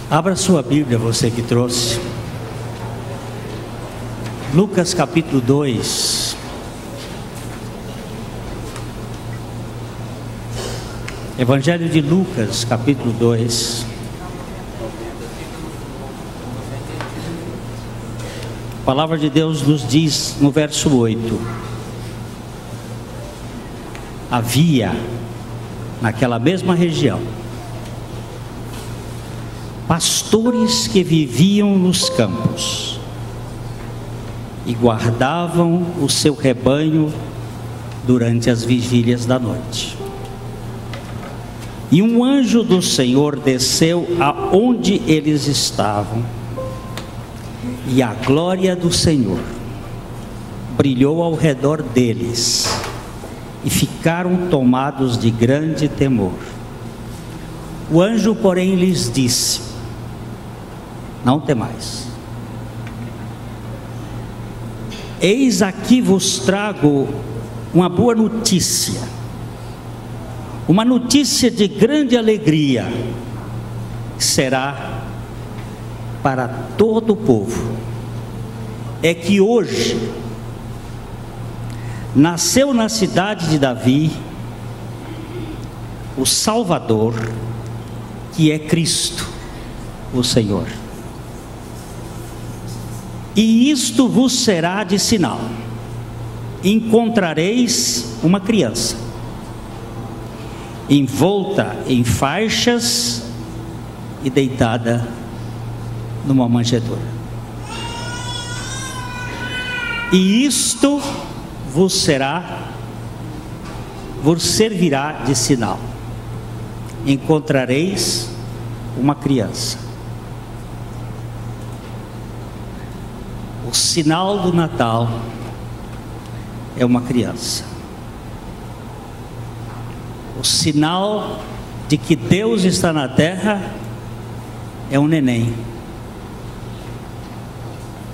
Abra sua Bíblia, você que trouxe. Lucas capítulo 2. Evangelho de Lucas capítulo 2. A palavra de Deus nos diz no verso 8: havia naquela mesma região pastores que viviam nos campos e guardavam o seu rebanho durante as vigílias da noite. E um anjo do Senhor desceu aonde eles estavam, e a glória do Senhor brilhou ao redor deles, e ficaram tomados de grande temor. O anjo, porém, lhes disse: não temais. Eis aqui vos trago uma boa notícia, uma notícia de grande alegria, que será para todo o povo. É que hoje nasceu na cidade de Davi o Salvador, que é Cristo, o Senhor. E isto vos será de sinal: encontrareis uma criança envolta em faixas e deitada numa manjedoura. E isto vos servirá de sinal: encontrareis uma criança. O sinal do Natal é uma criança. O sinal de que Deus está na terra é um neném.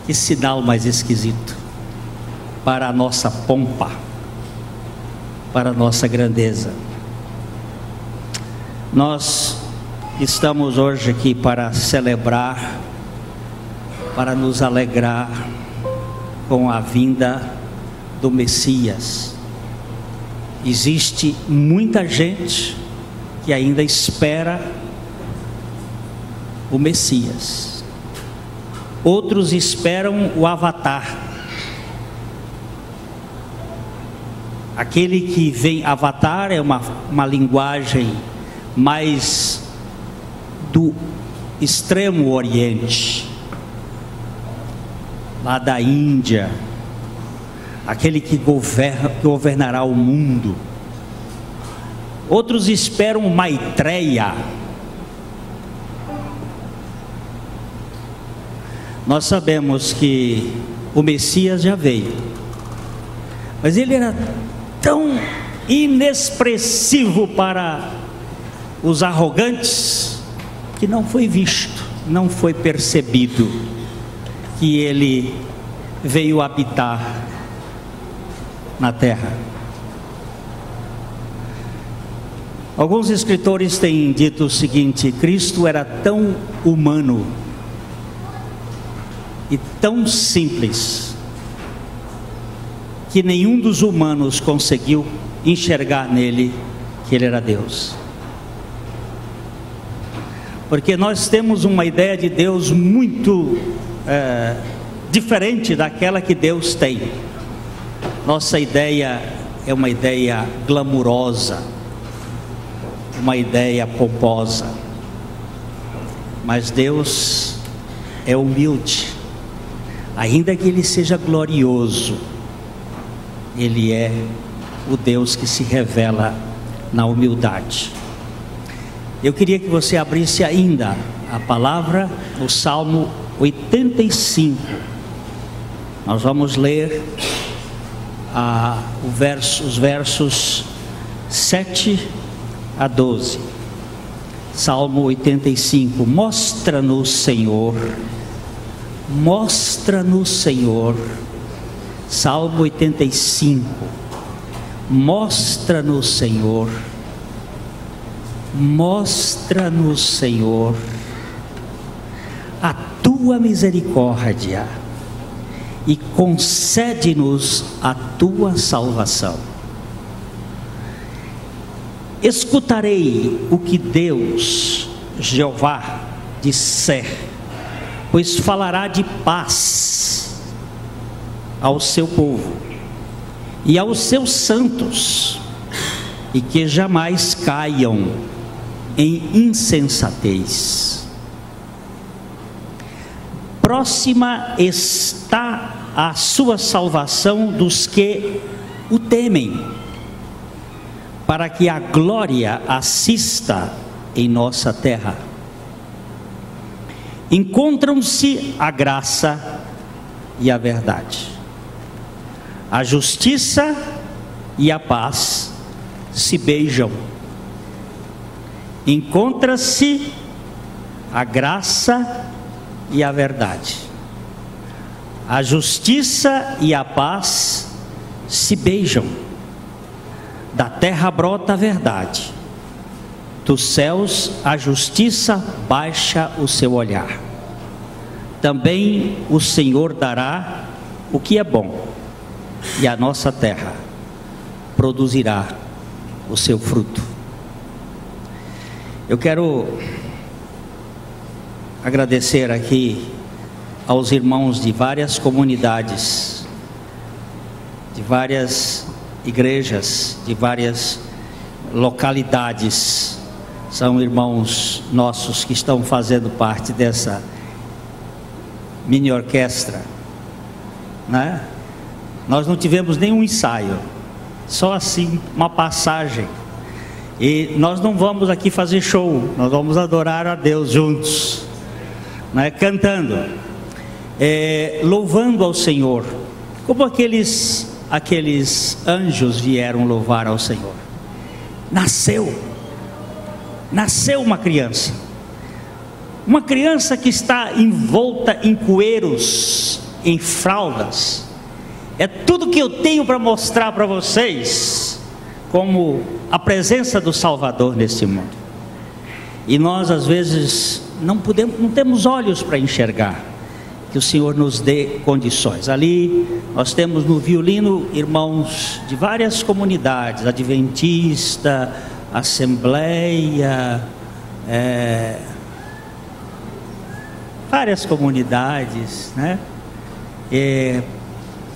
Que sinal mais esquisito para a nossa pompa, para a nossa grandeza. Nós estamos hoje aqui para celebrar, para nos alegrar com a vinda do Messias. Existe muita gente que ainda espera o Messias. Outros esperam o Avatar. Aquele que vem, Avatar é uma linguagem mais do extremo oriente, lá da Índia, aquele que governará o mundo. Outros esperam Maitreya. Nós sabemos que o Messias já veio, mas ele era tão inexpressivo para os arrogantes que não foi visto, não foi percebido que ele veio habitar na terra. Alguns escritores têm dito o seguinte: Cristo era tão humano e tão simples que nenhum dos humanos conseguiu enxergar nele que ele era Deus. Porque nós temos uma ideia de Deus muito diferente daquela que Deus tem. Nossa ideia é uma ideia glamurosa, uma ideia pomposa, mas Deus é humilde. Ainda que Ele seja glorioso, Ele é o Deus que se revela na humildade. Eu queria que você abrisse ainda a palavra no Salmo 85. Nós vamos ler os versos 7 a 12. Salmo 85. Mostra-nos, Senhor. Mostra-nos, Senhor. Salmo 85. Mostra-nos, Senhor. Mostra-nos, Senhor, a tua misericórdia e concede-nos a tua salvação. Escutarei o que Deus, Jeová, disser, pois falará de paz ao seu povo e aos seus santos, e que jamais caiam em insensatez. Próxima está a sua salvação dos que o temem, para que a glória assista em nossa terra. Encontram-se a graça e a verdade, a justiça e a paz se beijam. Encontra-se a graça e a verdade, a justiça e a paz se beijam. Da terra brota a verdade, dos céus a justiça baixa o seu olhar. Também o Senhor dará o que é bom, e a nossa terra produzirá o seu fruto. Eu quero agradecer aqui aos irmãos de várias comunidades, de várias igrejas, de várias localidades. São irmãos nossos que estão fazendo parte dessa mini orquestra, né? Nós não tivemos nenhum ensaio, só assim uma passagem, e nós não vamos aqui fazer show, nós vamos adorar a Deus juntos, né? Cantando, louvando ao Senhor, como aqueles anjos vieram louvar ao Senhor. Nasceu uma criança que está envolta em cueiros, em fraldas. É tudo que eu tenho para mostrar para vocês como a presença do Salvador neste mundo. E nós às vezes não temos olhos para enxergar. Que o Senhor nos dê condições. Ali nós temos no violino irmãos de várias comunidades, Adventista, Assembleia, várias comunidades, né?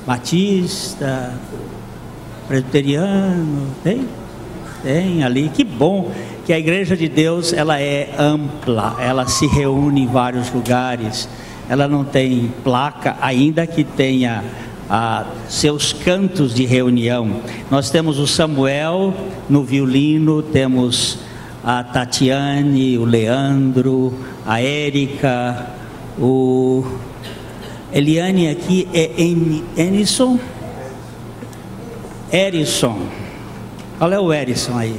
Batista, presbiteriano, tem ali. Que bom que a igreja de Deus, ela é ampla, ela se reúne em vários lugares, ela não tem placa, ainda que tenha seus cantos de reunião. Nós temos o Samuel no violino, temos a Tatiane, o Leandro, a Érica, o Eliane aqui é Erison. Qual é o Erison aí?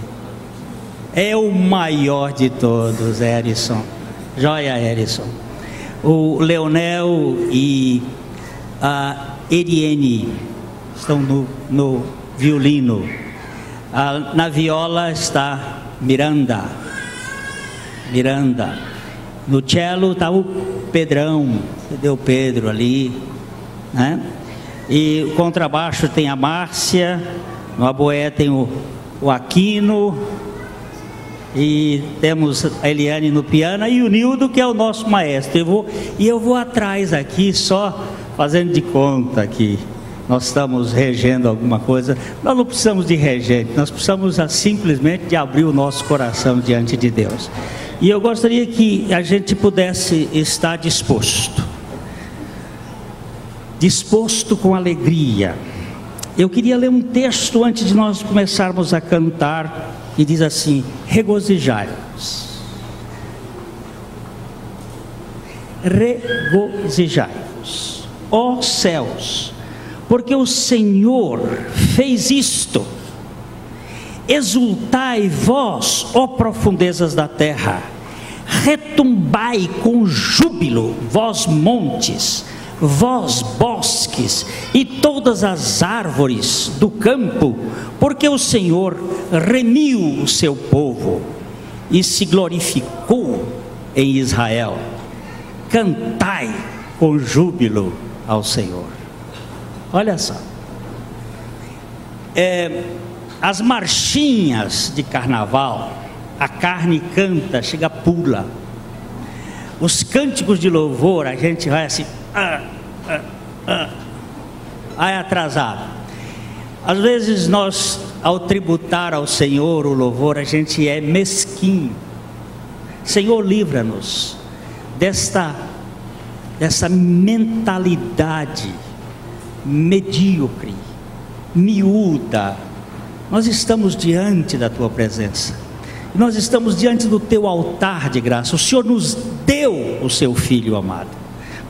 É o maior de todos, Erison. Joia, Erison. O Leonel e a Eriene estão no violino. Na viola está Miranda. No cello está o Pedrão. Cadê o Pedro ali, né? E o contrabaixo tem a Márcia. No aboé tem o Aquino. E temos a Eliane no piano e o Nildo, que é o nosso maestro. Eu vou atrás aqui, só fazendo de conta que nós estamos regendo alguma coisa. Nós não precisamos de regente, nós precisamos simplesmente de abrir o nosso coração diante de Deus. E eu gostaria que a gente pudesse estar disposto com alegria. Eu queria ler um texto antes de nós começarmos a cantar. E diz assim: regozijai-vos, ó céus, porque o Senhor fez isto. Exultai vós, ó profundezas da terra, retumbai com júbilo, vós montes, vós bosques e todas as árvores do campo, porque o Senhor remiu o seu povo e se glorificou em Israel. cantai com júbilo ao Senhor. Olha só, as marchinhas de carnaval, a carne canta, chega, pula. Os cânticos de louvor, a gente vai assim, vai atrasado. Às vezes nós, ao tributar ao Senhor o louvor, a gente é mesquinho. Senhor, livra-nos dessa mentalidade medíocre, miúda. Nós estamos diante da Tua presença, nós estamos diante do Teu altar de graça. O Senhor nos deu o Seu Filho amado.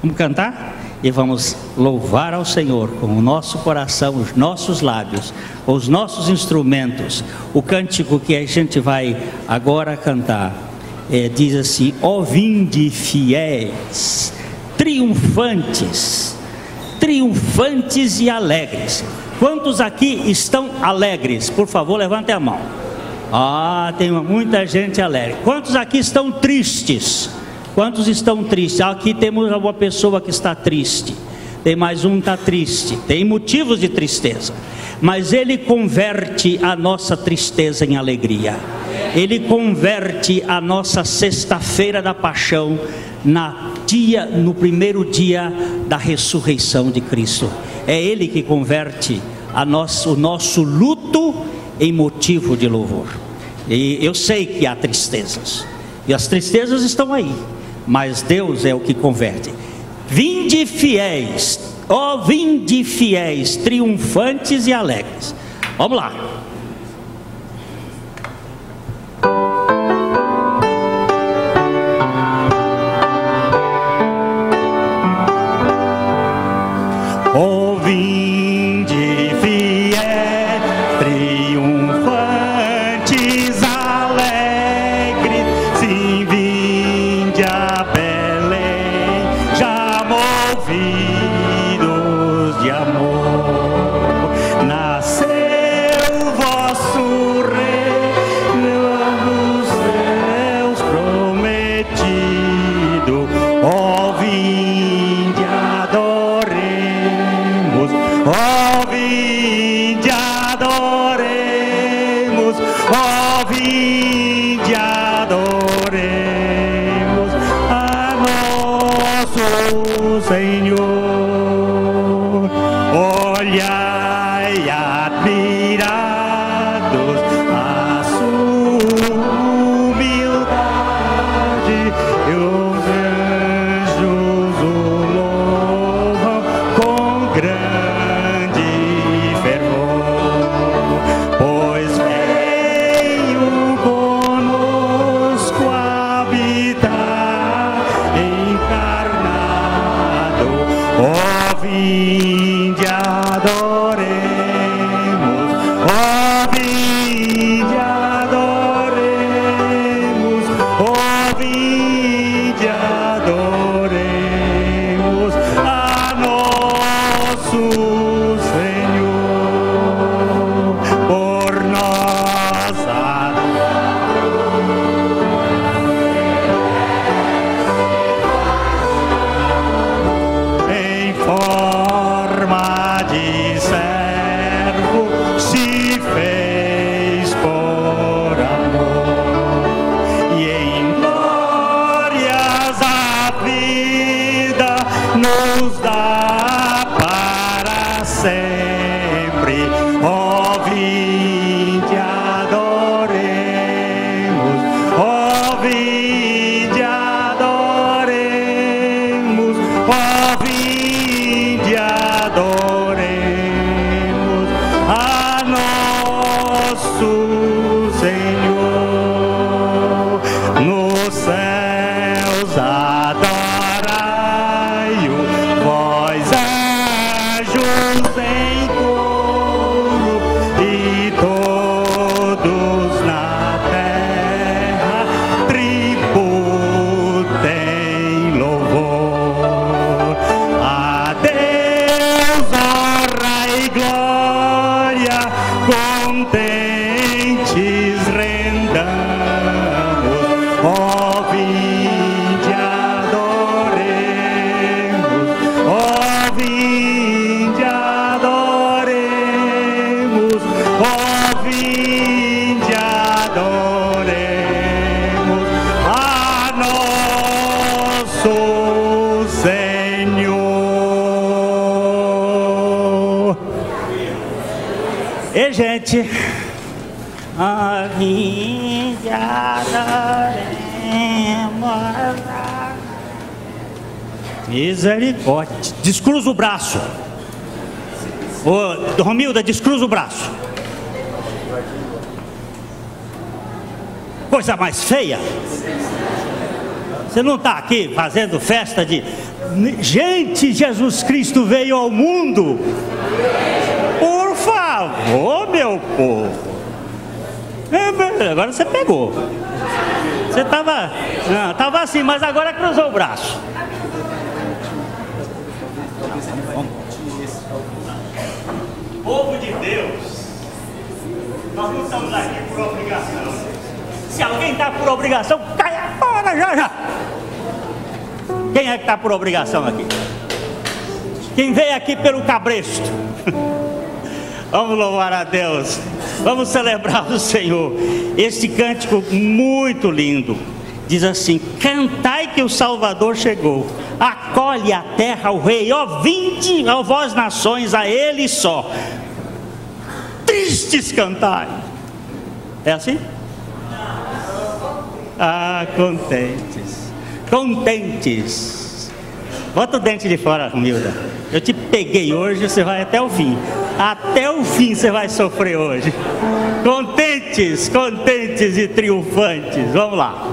Vamos cantar? E vamos louvar ao Senhor com o nosso coração, os nossos lábios, os nossos instrumentos. O cântico que a gente vai agora cantar diz assim: ó vinde fiéis, triunfantes, triunfantes e alegres. Quantos aqui estão alegres? Por favor, levante a mão. Tem muita gente alegre. Quantos aqui estão tristes? Quantos estão tristes? Aqui temos uma pessoa que está triste. Tem mais um que está triste. Tem motivos de tristeza, mas Ele converte a nossa tristeza em alegria. Ele converte a nossa sexta-feira da paixão no primeiro dia da ressurreição de Cristo. É Ele que converte o nosso luto em motivo de louvor. E eu sei que há tristezas, e as tristezas estão aí, mas Deus é o que converte. Vinde fiéis, ó vinde fiéis, triunfantes e alegres. Vamos lá. Ó vinde fiéis, triunfantes, alegres, sim, vinde a Belém, já movidos de amor, nasceu vosso Rei, nos céus prometido. Ó vinde, adoremos, ó vinde, adoremos, ó vinde, adoremos a nosso Senhor. Olhai admirados a sua humildade, e os anjos o louvam com grande fervor, pois veio conosco habitar encarnado. Ó vinde, adoremos, ó vinde, adoremos, ó vinde, adoremos a nosso Senhor. Por nossa em forma de servo se fez por amor, e em glórias a vida nos dá para sempre. Ó vinde, adoremos, ó vinde, adoremos, ó vinde, adoremos a nosso Senhor. Nos céus adorai-o, E gente, a vinde adoremos. Misericórdia. Descruza o braço. Ô, Romilda, descruza o braço. Coisa mais feia. Você não está aqui fazendo festa de... Gente, Jesus Cristo veio ao mundo. Por favor, meu povo. Agora você pegou. Você estava assim, mas agora cruzou o braço. Povo de Deus, nós não estamos aqui por obrigação. Se alguém está por obrigação, caia fora já. Quem é que está por obrigação aqui? Quem veio aqui pelo cabresto? Vamos louvar a Deus, vamos celebrar o Senhor. Este cântico muito lindo diz assim: cantai que o Salvador chegou, acolhe a terra o rei, ó vinde, ó vós nações, a ele só. Tristes cantai. É assim? Ah, contentes, contentes. Bota o dente de fora, Romilda. Eu te peguei hoje, você vai até o fim. Até o fim você vai sofrer hoje. Contentes, contentes e triunfantes. Vamos lá.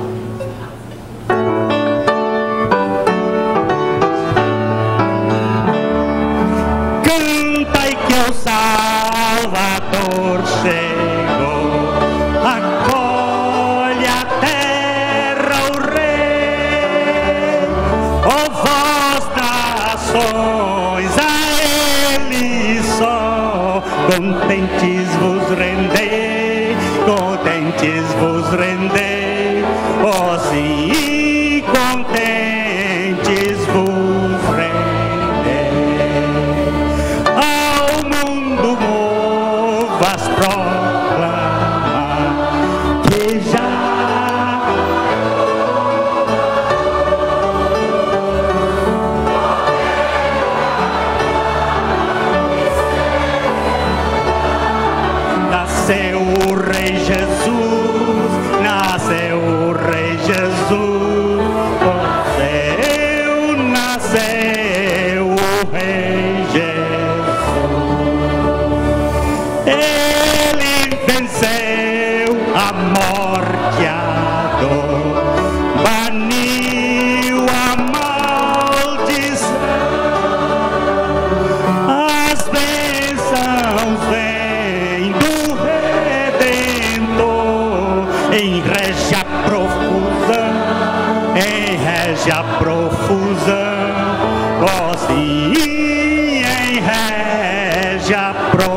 Cantai que o Salvador chegou, acolhe a terra o rei, ó vós nações, a ele só, contentes vos rendei, contentes vos rendei, ó sim, contentes vos rendei. Ao mundo movas proclamar que já nasceu o Rei Jesus, nasceu o Rei Jesus, nasceu o Rei Jesus. Ele venceu a morte e a dor, baniu a maldição, as bênçãos vêm do Redentor, em régia profusão, em régia profusão, ó sim, em régia profusão.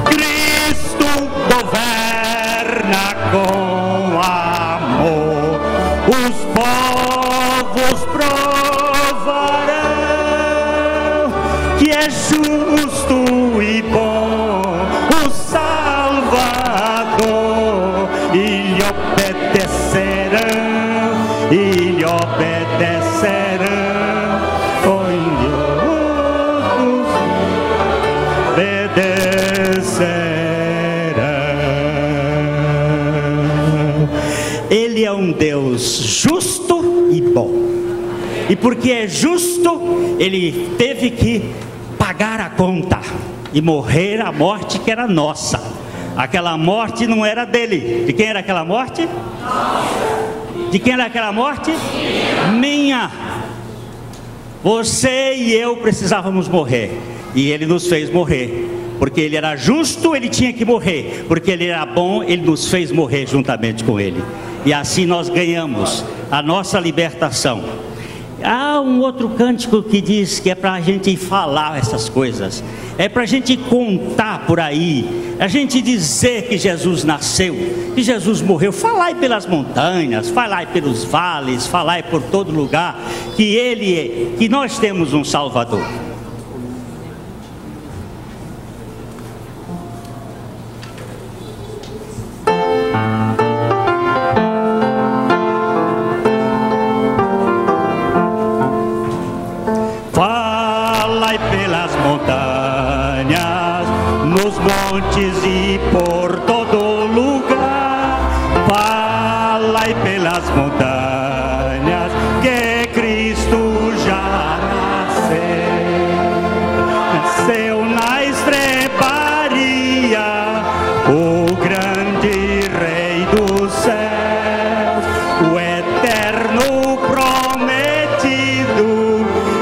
Cristo governa com amor, os povos provarão que é justo e bom o Salvador, e lhe obedecerão, e lhe obedecerão, obedecerão. Ele é um Deus justo e bom, e porque é justo, ele teve que pagar a conta e morrer a morte que era nossa. Aquela morte não era dele. De quem era aquela morte? De quem era aquela morte? Minha. Você e eu precisávamos morrer, e ele nos fez morrer. Porque ele era justo, ele tinha que morrer. Porque ele era bom, ele nos fez morrer juntamente com ele. E assim nós ganhamos a nossa libertação. Há um outro cântico que diz que é para a gente falar essas coisas, é para a gente contar por aí, a gente dizer que Jesus nasceu, que Jesus morreu. Falai pelas montanhas, falai pelos vales, falai por todo lugar que Ele é, que nós temos um Salvador. Falai pelas montanhas, pelas montanhas que Cristo já nasceu na estrebaria, o grande Rei dos céus, o eterno prometido,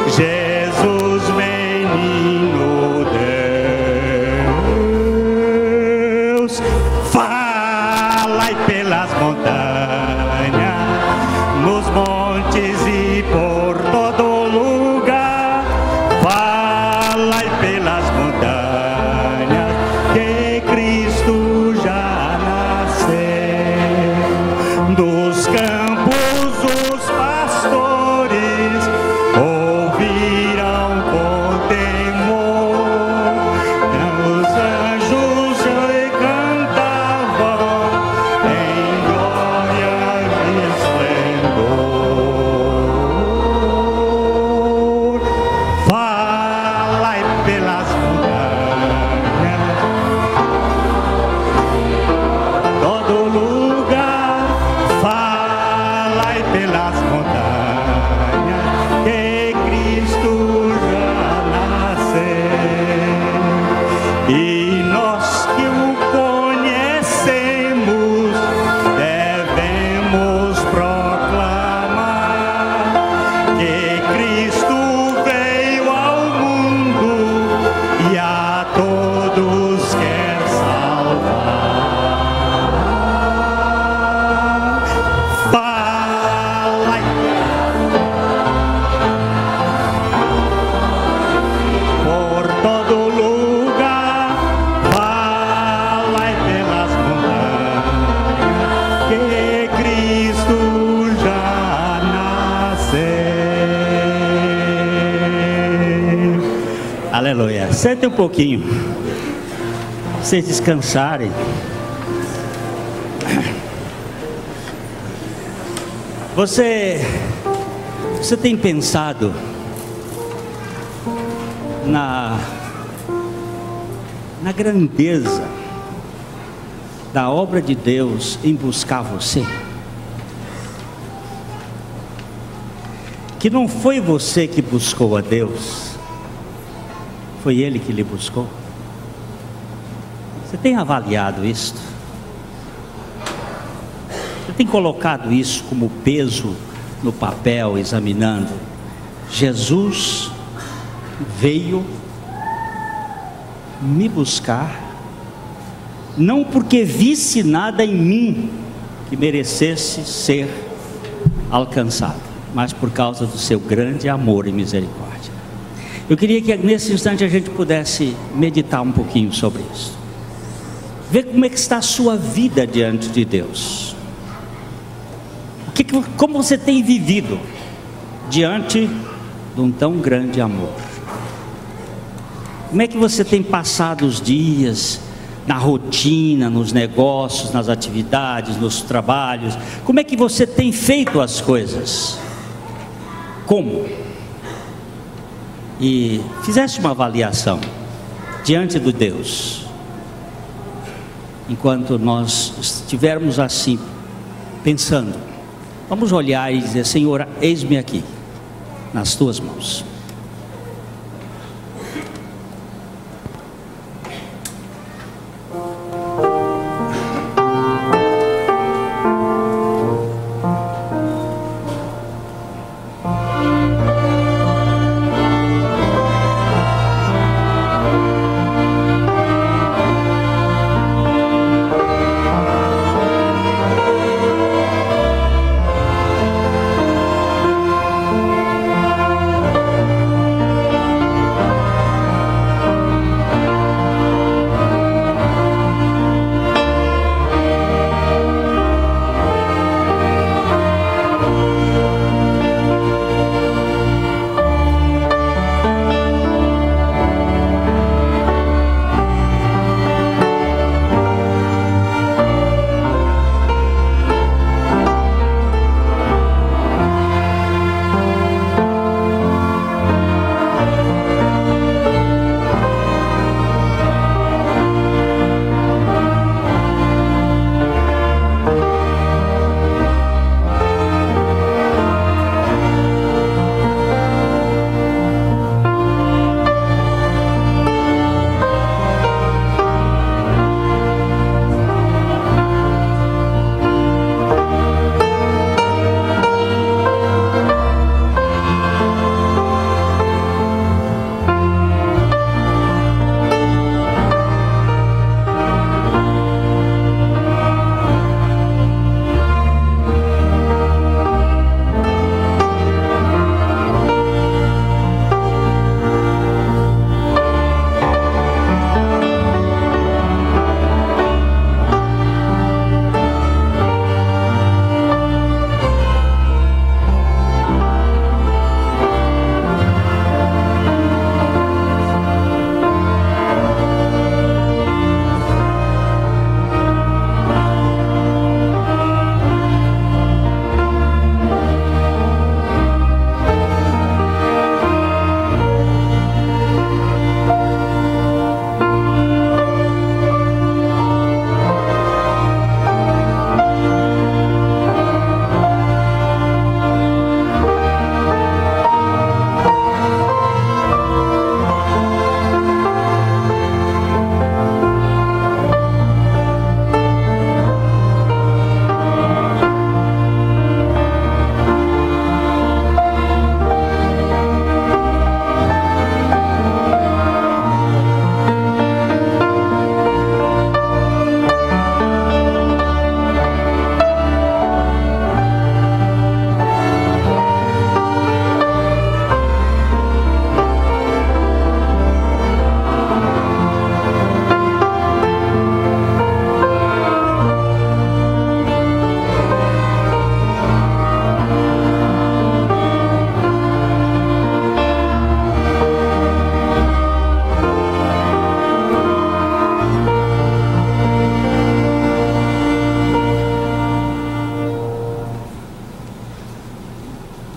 Jesus, menino Deus. Falai pelas montanhas, nos montes e por todo lugar. Falai pelas montanhas que Cristo já nasceu. Dos campos os pastores ouviram com temor, os anjos cantavam em glória e esplendor. Falai pelas montanhas, todo lugar. Falai pelas montanhas que Cristo já nasceu. E nós que o conhecemos devemos proclamar que Cristo veio ao mundo e a todos quer salvar. Falai por todo lugar, falai pelas montanhas que Cristo já nasceu. Aleluia. Sente um pouquinho. Vocês descansarem. Você tem pensado na grandeza da obra de Deus em buscar você? Que não foi você que buscou a Deus, foi Ele que lhe buscou. Você tem avaliado isto? Você tem colocado isso como peso no papel, examinando? Jesus veio me buscar, não porque visse nada em mim que merecesse ser alcançado, mas por causa do seu grande amor e misericórdia. Eu queria que nesse instante a gente pudesse meditar um pouquinho sobre isso. Ver como é que está a sua vida diante de Deus. Como você tem vivido diante de um tão grande amor? Como é que você tem passado os dias na rotina, nos negócios, nas atividades, nos trabalhos? Como é que você tem feito as coisas? Como? E fizesse uma avaliação diante do Deus. Enquanto nós estivermos assim, pensando, vamos olhar e dizer: Senhor, eis-me aqui, nas tuas mãos.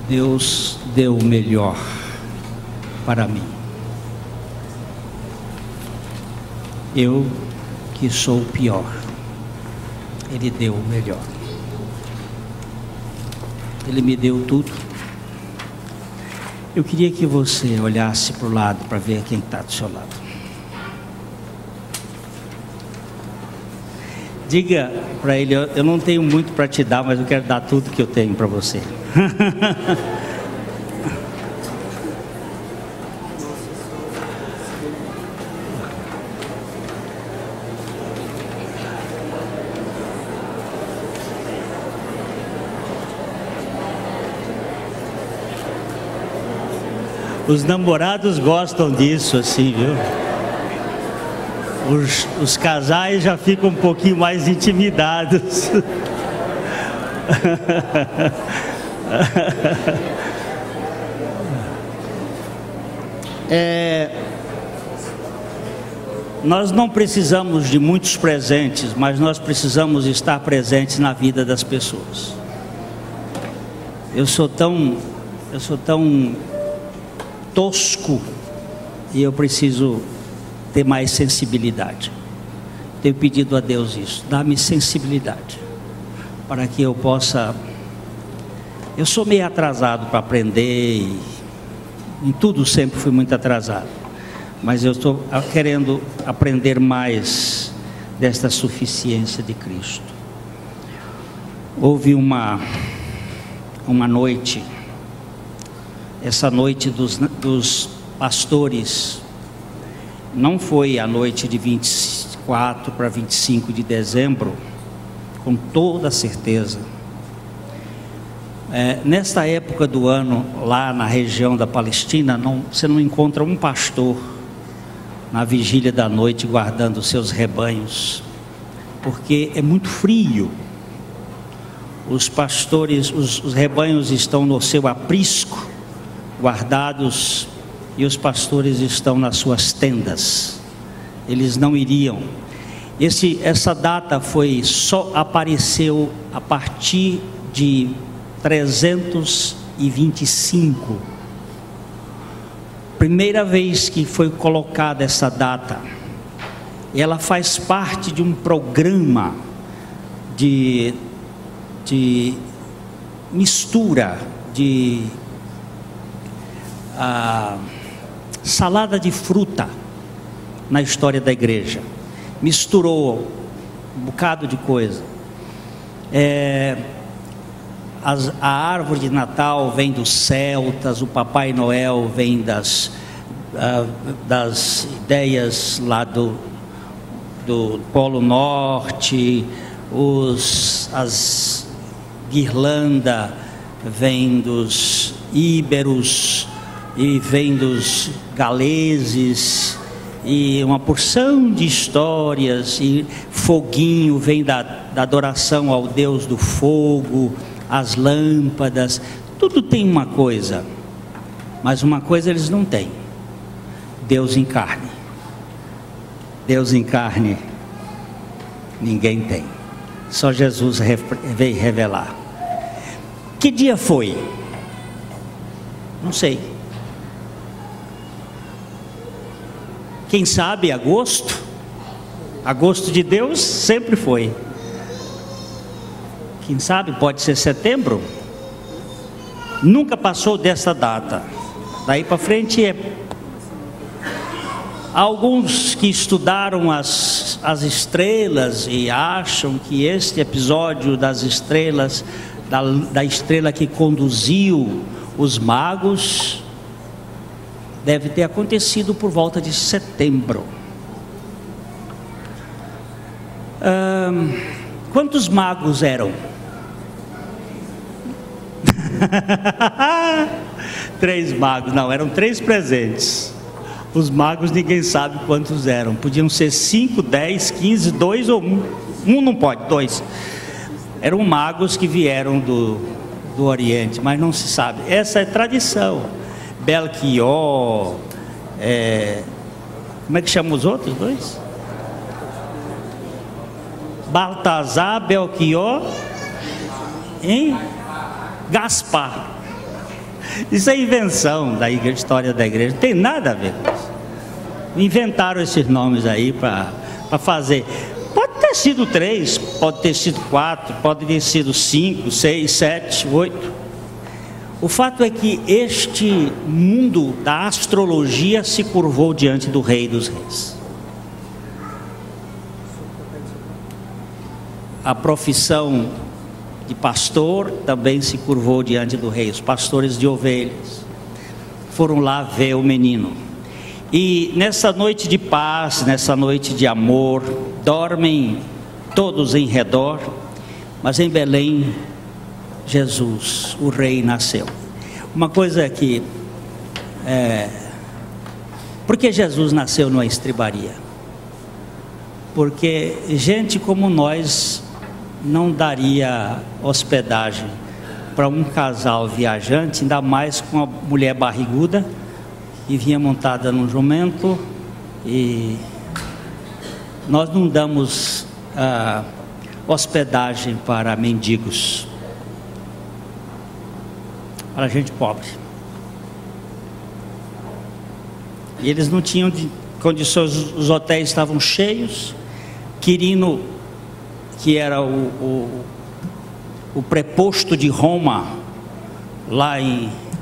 Deus deu o melhor para mim. Eu, que sou o pior, Ele deu o melhor. Ele me deu tudo. Eu queria que você olhasse para o lado para ver quem está do seu lado. Diga para ele: eu não tenho muito para te dar, mas eu quero dar tudo que eu tenho para você. Os namorados gostam disso, assim, viu? Os casais já ficam um pouquinho mais intimidados. Nós não precisamos de muitos presentes, mas nós precisamos estar presentes na vida das pessoas. Eu sou tão tosco e eu preciso ter mais sensibilidade. Tenho pedido a Deus isso: dá-me sensibilidade para que eu possa. Eu sou meio atrasado para aprender e em tudo sempre fui muito atrasado, mas eu estou querendo aprender mais desta suficiência de Cristo. Houve uma noite, essa noite dos pastores, não foi a noite de 24 para 25 de dezembro, com toda certeza. Nesta época do ano, lá na região da Palestina, você não encontra um pastor na vigília da noite guardando os seus rebanhos, porque é muito frio. Os pastores, os rebanhos estão no seu aprisco, guardados, e os pastores estão nas suas tendas. Eles não iriam. Essa data só apareceu a partir de 325. Primeira vez que foi colocada essa data. Ela faz parte de um programa de mistura de salada de fruta na história da igreja. Misturou um bocado de coisa. A árvore de Natal vem dos celtas, o Papai Noel vem das ideias lá do Polo Norte, as guirlanda vem dos íberos e vem dos galeses, e uma porção de histórias. E foguinho vem da adoração ao Deus do fogo, as lâmpadas, tudo tem uma coisa, mas uma coisa eles não têm: Deus em carne. Deus em carne ninguém tem, só Jesus veio revelar. Que dia foi? Não sei. Quem sabe agosto? Agosto de Deus sempre foi. Quem sabe pode ser setembro? Nunca passou dessa data. Daí para frente alguns que estudaram as estrelas e acham que este episódio das estrelas, da estrela que conduziu os magos, deve ter acontecido por volta de setembro. Quantos magos eram? 3 magos, não, eram 3 presentes. Os magos ninguém sabe quantos eram. Podiam ser 5, 10, 15, 2 ou 1. Um não pode, 2. Eram magos que vieram do Oriente, mas não se sabe. Essa é tradição. Belchior, como é que chama os outros 2? Baltazar, Belchior e Gaspar. Isso é invenção da igreja, história da igreja, não tem nada a ver com isso. Inventaram esses nomes aí para fazer. Pode ter sido 3, pode ter sido 4, pode ter sido 5, 6, 7, 8. O fato é que este mundo da astrologia se curvou diante do Rei dos Reis. A profissão de pastor também se curvou diante do Rei. Os pastores de ovelhas foram lá ver o menino. E nessa noite de paz, nessa noite de amor, dormem todos em redor, mas em Belém, Jesus, o Rei, nasceu. Uma coisa é que, por que Jesus nasceu numa estribaria? Porque gente como nós não daria hospedagem para um casal viajante, ainda mais com uma mulher barriguda, e vinha montada num jumento, e nós não damos hospedagem para mendigos, para gente pobre. E eles não tinham condições, os hotéis estavam cheios. Quirino, que era o preposto de Roma, lá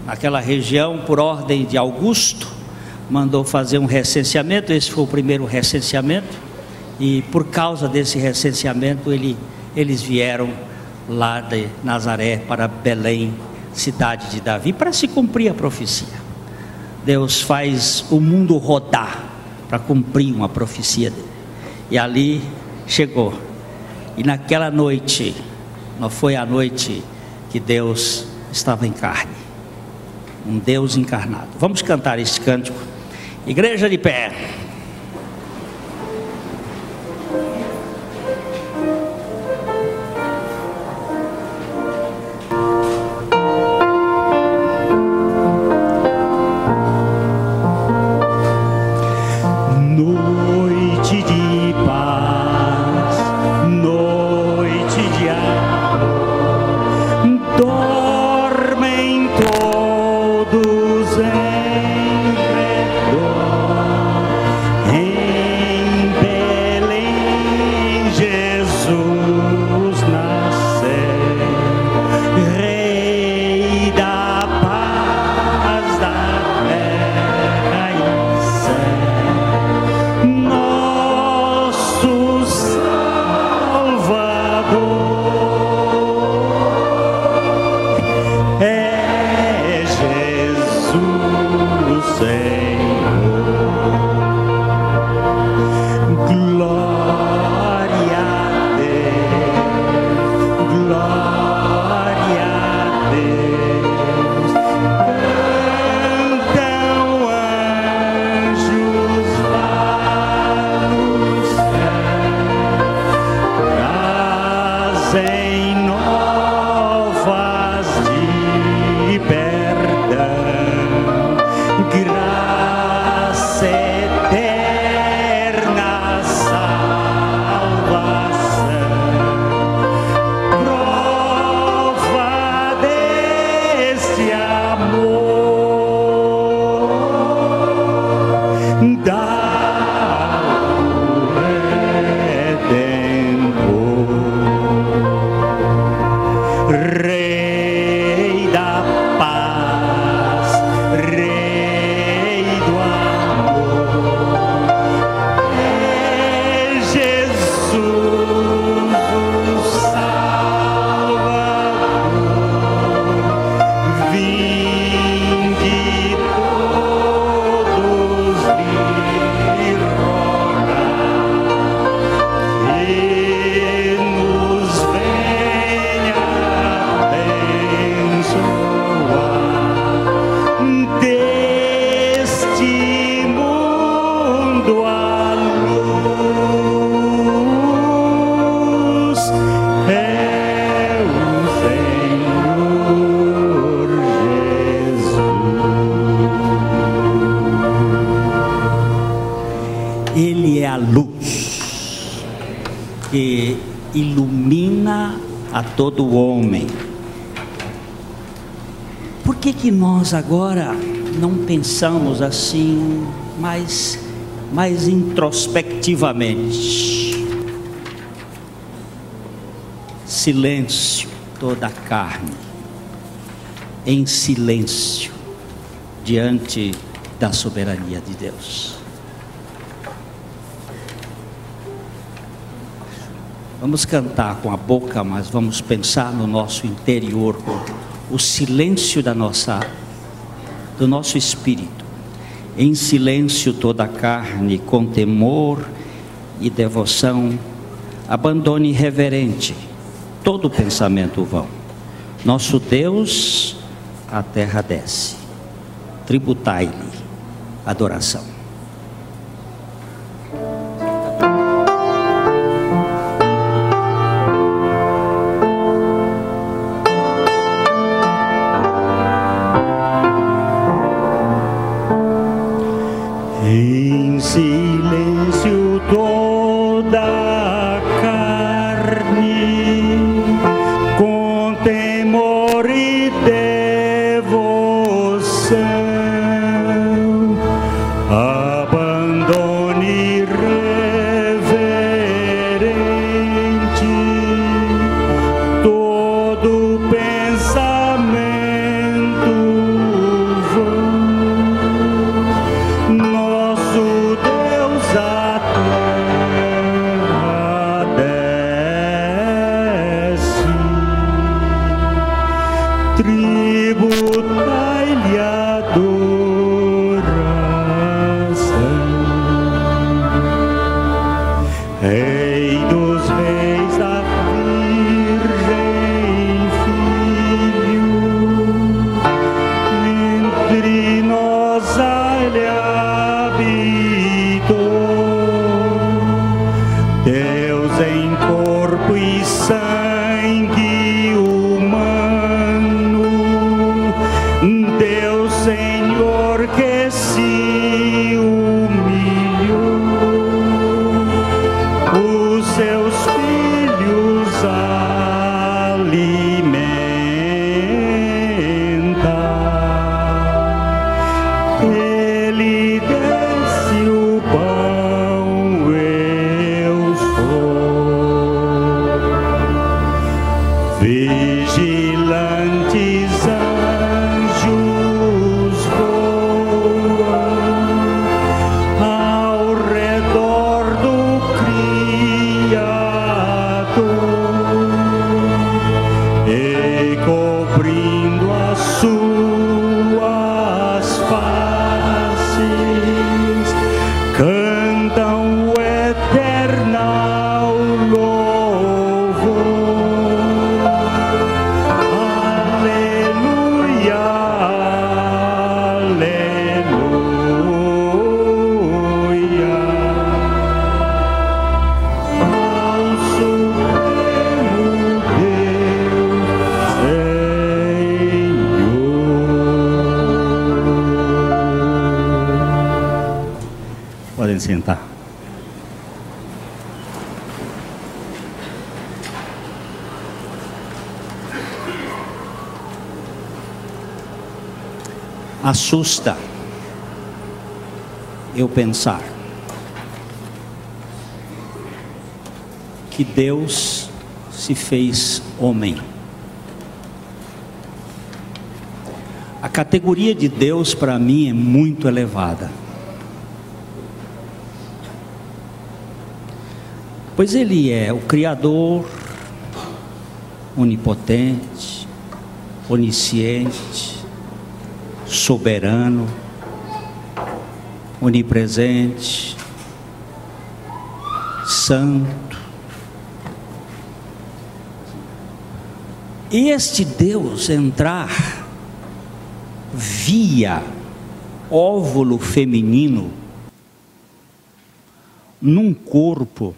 naquela região, por ordem de Augusto, mandou fazer um recenseamento. Esse foi o primeiro recenseamento, e por causa desse recenseamento eles vieram lá de Nazaré para Belém, cidade de Davi, para se cumprir a profecia. Deus faz o mundo rodar para cumprir uma profecia dele, e ali chegou. E naquela noite, não foi a noite que Deus estava em carne, um Deus encarnado. Vamos cantar este cântico, igreja de pé. Noite de paz, noite de amor, dormem todos em redor. Em Belém Jesus nasceu, Rei da paz da terra e céu, nosso Salvador. É Jesus o Senhor. Glória a Deus, glória a Deus. Cantam anjos lá no céu, trazem novas de perdão, graça eterna, salvação, prova deste amor, dá o Redentor. Rei da paz, Rei do amor, é Jesus o Salvador. Vinde todos lhe rogar, e nos venha abençoar. Deste mundo a luz é o Senhor Jesus. Ele é a luz que ilumina a todo homem. Por que nós agora não pensamos assim, mais introspectivamente? Silêncio, toda a carne, em silêncio, diante da soberania de Deus. Vamos cantar com a boca, mas vamos pensar no nosso interior, com o silêncio do nosso espírito. Em silêncio toda a carne, com temor e devoção, abandone reverente todo pensamento vão. Nosso Deus, a terra desce, tributai-lhe adoração. Em silêncio toda a carne, com temor e devoção, abandone reverente todo pensamento vão. Nosso Deus a terra desce, tributai-lhe adoração. Rei dos reis, a Virgem Filho, entre nós ele habitou. Deus em corpo e sangue humano, Deus Senhor que se humilhou, os seus filhos alimenta. Ele desce o pão, eu sou. Vigilantes anjos voam ao redor do Criador e cobrindo as suas faces, cantam o eternal louvor. Aleluia, aleluia, ao supremo Deus Senhor. Podem sentar. Assusta eu pensar que Deus se fez homem. A categoria de Deus para mim é muito elevada, pois Ele é o Criador, onipotente, onisciente, soberano, onipresente, santo. E este Deus entrar via óvulo feminino num corpo,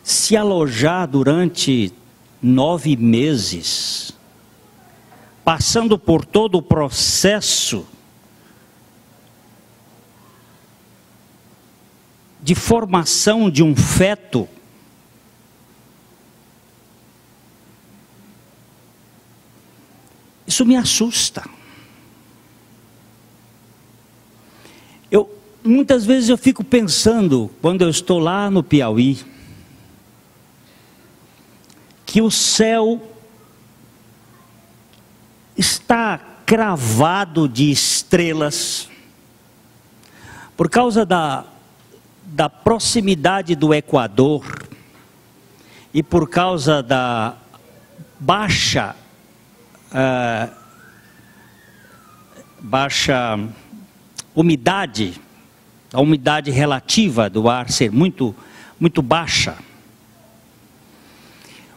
se alojar durante 9 meses, passando por todo o processo de formação de um feto, isso me assusta. muitas vezes eu fico pensando, quando eu estou lá no Piauí, que o céu está cravado de estrelas, por causa da proximidade do Equador e por causa da baixa umidade, a umidade relativa do ar ser muito baixa,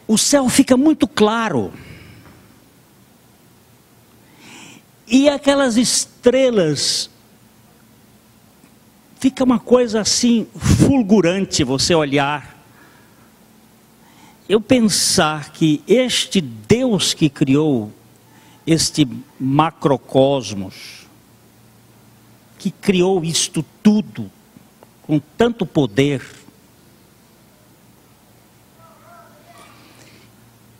o céu fica muito claro. E aquelas estrelas, fica uma coisa assim, fulgurante você olhar. Eu pensar que este Deus que criou este macrocosmos, que criou isto tudo, com tanto poder,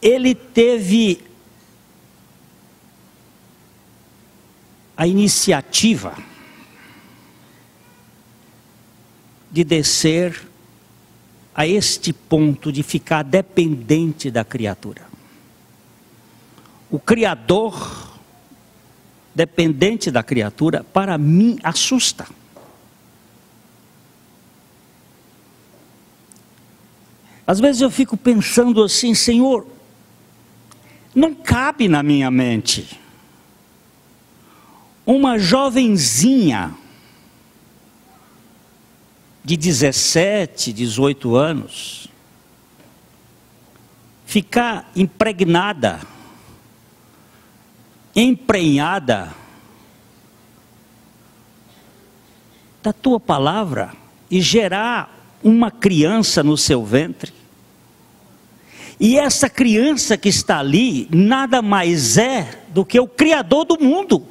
Ele teve a iniciativa de descer a este ponto de ficar dependente da criatura. O Criador dependente da criatura, para mim, assusta. Às vezes eu fico pensando assim, Senhor, não cabe na minha mente uma jovenzinha de 17, 18 anos, ficar impregnada, emprenhada da tua palavra e gerar uma criança no seu ventre. E essa criança que está ali nada mais é do que o Criador do mundo.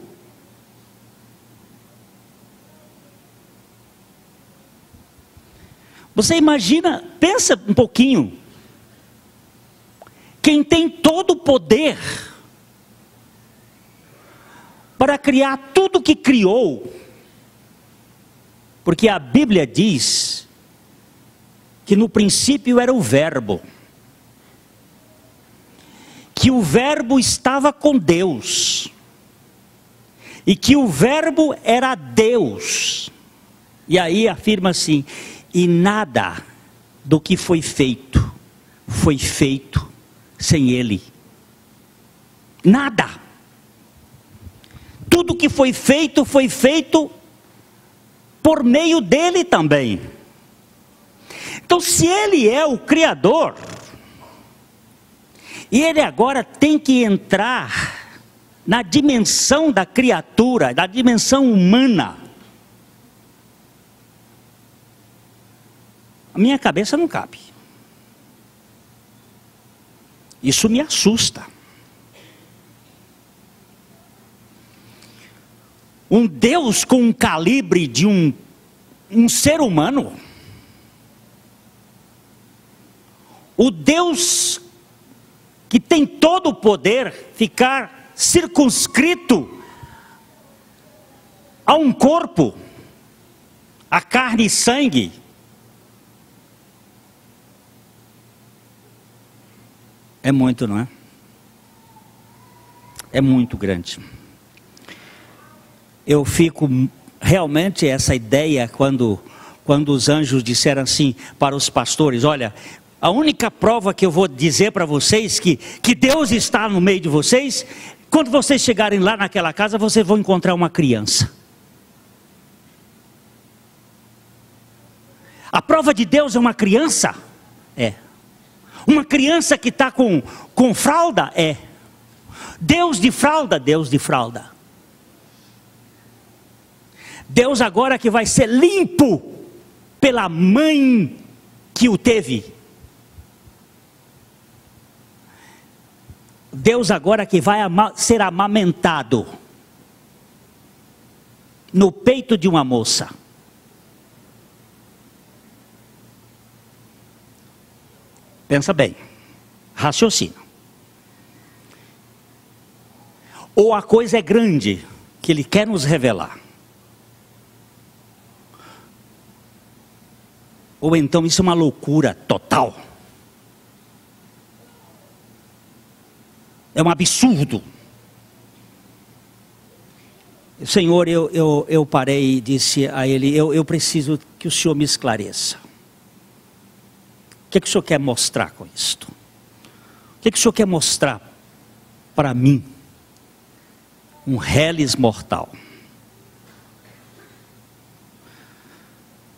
Você imagina, pensa um pouquinho, quem tem todo o poder para criar tudo que criou, porque a Bíblia diz que no princípio era o Verbo, que o Verbo estava com Deus, e que o Verbo era Deus, e aí afirma assim, e nada do que foi feito sem Ele. Nada. Tudo que foi feito por meio dele também. Então, se Ele é o Criador, e Ele agora tem que entrar na dimensão da criatura, da dimensão humana, a minha cabeça não cabe. Isso me assusta. Um Deus com um calibre de um ser humano. O Deus que tem todo o poder ficar circunscrito a um corpo, a carne e sangue. É muito, não é? É muito grande. Eu fico realmente essa ideia quando os anjos disseram assim para os pastores, olha, a única prova que eu vou dizer para vocês que Deus está no meio de vocês, quando vocês chegarem lá naquela casa, vocês vão encontrar uma criança. A prova de Deus é uma criança? É. Uma criança que está com fralda? É. Deus de fralda? Deus de fralda. Deus agora que vai ser limpo pela mãe que o teve. Deus agora que vai ser amamentado no peito de uma moça. Pensa bem, raciocina. Ou a coisa é grande que Ele quer nos revelar, Ou então isso é uma loucura total. É um absurdo. Senhor, eu parei e disse a ele, eu preciso que o Senhor me esclareça. O que o Senhor quer mostrar com isto? O que o Senhor quer mostrar para mim? Um reles mortal.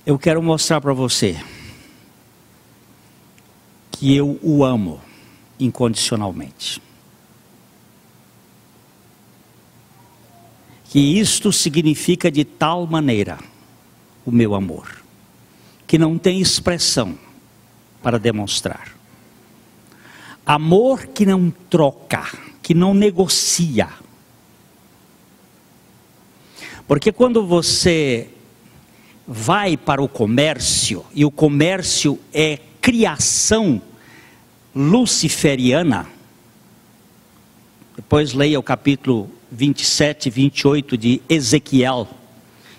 Eu quero mostrar para você que eu o amo incondicionalmente. Que isto significa de tal maneira o meu amor, que não tem expressão para demonstrar. Amor que não troca, que não negocia. Porque quando você vai para o comércio, e o comércio é criação luciferiana, depois leia o capítulo 27 e 28 de Ezequiel,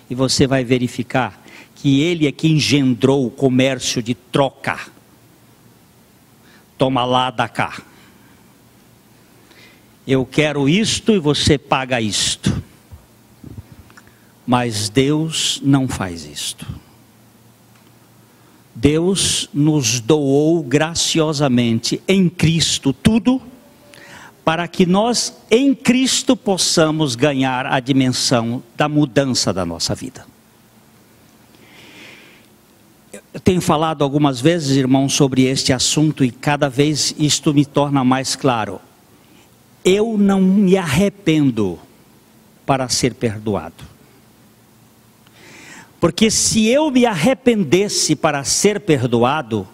e você vai verificar que ele é que engendrou o comércio de troca. Toma lá, dá cá. Eu quero isto e você paga isto. Mas Deus não faz isto. Deus nos doou graciosamente em Cristo tudo, para que nós em Cristo possamos ganhar a dimensão da mudança da nossa vida. Eu tenho falado algumas vezes, irmãos, sobre este assunto e cada vez isto me torna mais claro. Eu não me arrependo para ser perdoado. Porque se eu me arrependesse para ser perdoado,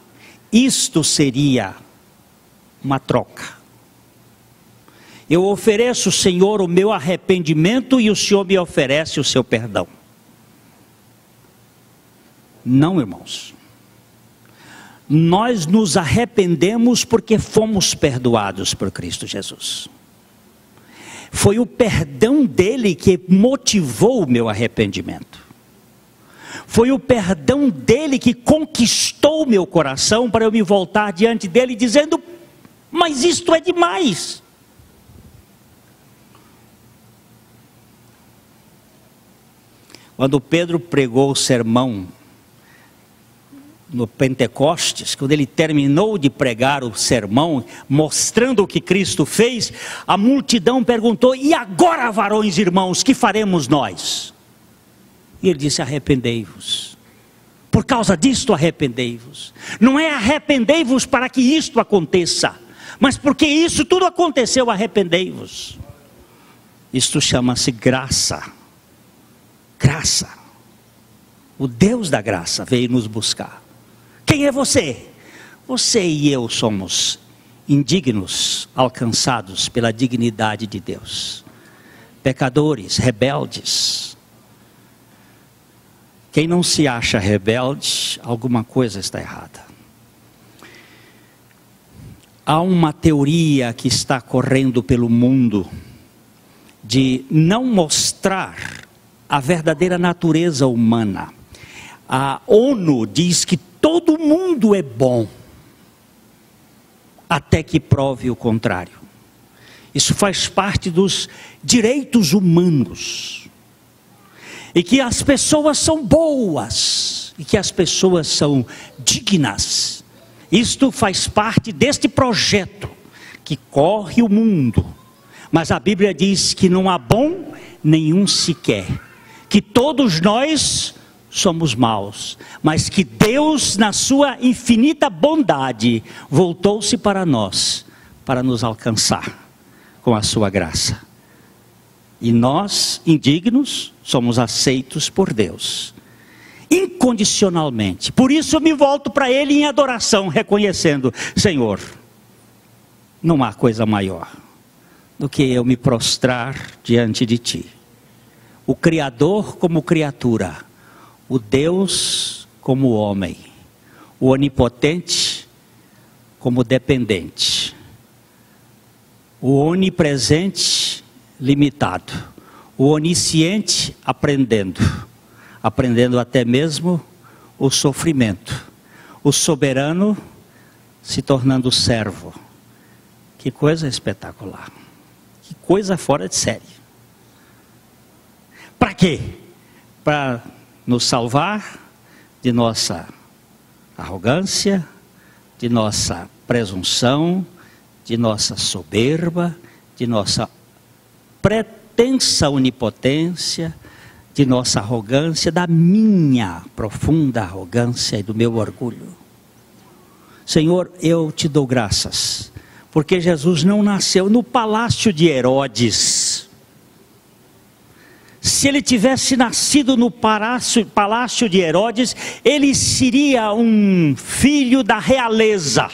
isto seria uma troca. Eu ofereço, Senhor, o meu arrependimento e o Senhor me oferece o seu perdão. Não, irmãos. Nós nos arrependemos porque fomos perdoados por Cristo Jesus. Foi o perdão dele que motivou o meu arrependimento. Foi o perdão dele que conquistou o meu coração para eu me voltar diante dele dizendo, mas isto é demais. Quando Pedro pregou o sermão no Pentecostes, quando ele terminou de pregar o sermão, mostrando o que Cristo fez, a multidão perguntou, e agora, varões e irmãos, que faremos nós? E ele disse, arrependei-vos. Por causa disto, arrependei-vos. Não é arrependei-vos para que isto aconteça, mas porque isso tudo aconteceu, arrependei-vos. Isto chama-se graça. Graça. O Deus da graça veio nos buscar. Quem é você? Você e eu somos indignos, alcançados pela dignidade de Deus. Pecadores, rebeldes. Quem não se acha rebelde, alguma coisa está errada. Há uma teoria que está correndo pelo mundo de não mostrar a verdadeira natureza humana. A ONU diz que todo mundo é bom, até que prove o contrário. Isso faz parte dos direitos humanos. E que as pessoas são boas, e que as pessoas são dignas. Isto faz parte deste projeto que corre o mundo. Mas a Bíblia diz que não há bom nenhum sequer. Que todos nós somos maus, mas que Deus, na sua infinita bondade, voltou-se para nós, para nos alcançar com a sua graça. E nós, indignos, somos aceitos por Deus, incondicionalmente. Por isso eu me volto para Ele em adoração, reconhecendo, Senhor, não há coisa maior do que eu me prostrar diante de Ti. O Criador como criatura, o Deus como homem, o onipotente como dependente, o onipresente limitado, o onisciente aprendendo até mesmo o sofrimento, o soberano se tornando servo. Que coisa espetacular. Que coisa fora de série. Para quê? Para nos salvar de nossa arrogância, de nossa presunção, de nossa soberba, de nossa pretensa onipotência, de nossa arrogância, da minha profunda arrogância e do meu orgulho. Senhor, eu te dou graças, porque Jesus não nasceu no palácio de Herodes. Se ele tivesse nascido no palácio de Herodes, ele seria um filho da realeza.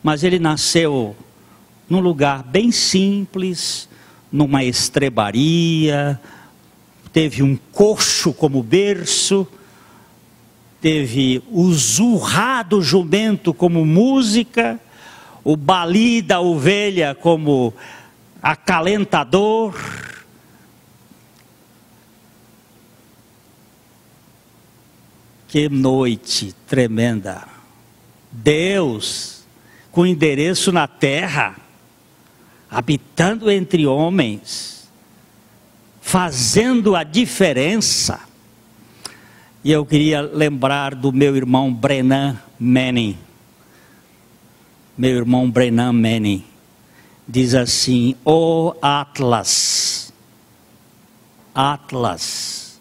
Mas ele nasceu num lugar bem simples, numa estrebaria, teve um coxo como berço, teve o zurrar do jumento como música, o bali da ovelha como acalentador. Que noite tremenda! Deus, com endereço na terra, habitando entre homens, fazendo a diferença. E eu queria lembrar do meu irmão Brennan Manning. Meu irmão Brennan Manning diz assim: ó Atlas, Atlas,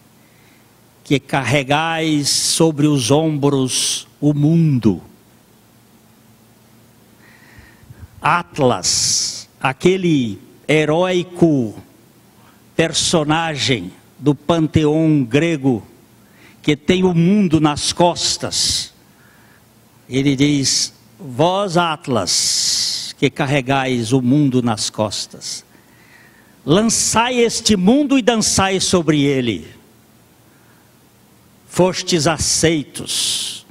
que carregais sobre os ombros o mundo. Atlas, aquele heróico personagem do panteão grego, que tem o mundo nas costas. Ele diz: vós Atlas, que carregais o mundo nas costas, lançai este mundo e dançai sobre ele. Fostes aceitos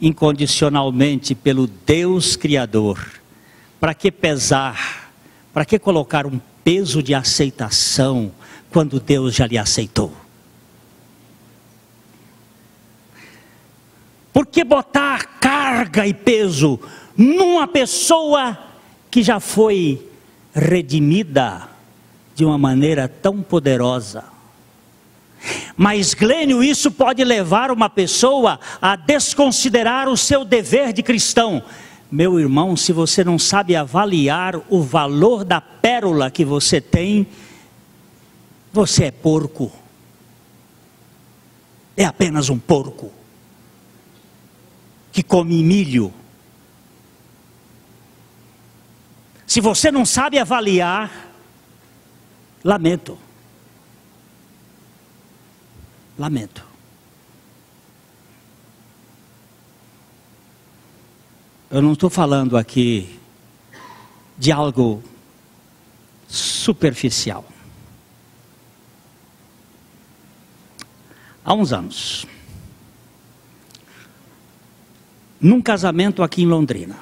incondicionalmente pelo Deus Criador. Para que pesar? Para que colocar um peso de aceitação quando Deus já lhe aceitou? Por que botar carga e peso numa pessoa que já foi redimida de uma maneira tão poderosa? Mas, Glênio, isso pode levar uma pessoa a desconsiderar o seu dever de cristão. Meu irmão, se você não sabe avaliar o valor da pérola que você tem, você é porco. É apenas um porco que come milho. Se você não sabe avaliar, lamento. Lamento. Eu não estou falando aqui de algo superficial. Há uns anos, num casamento aqui em Londrina,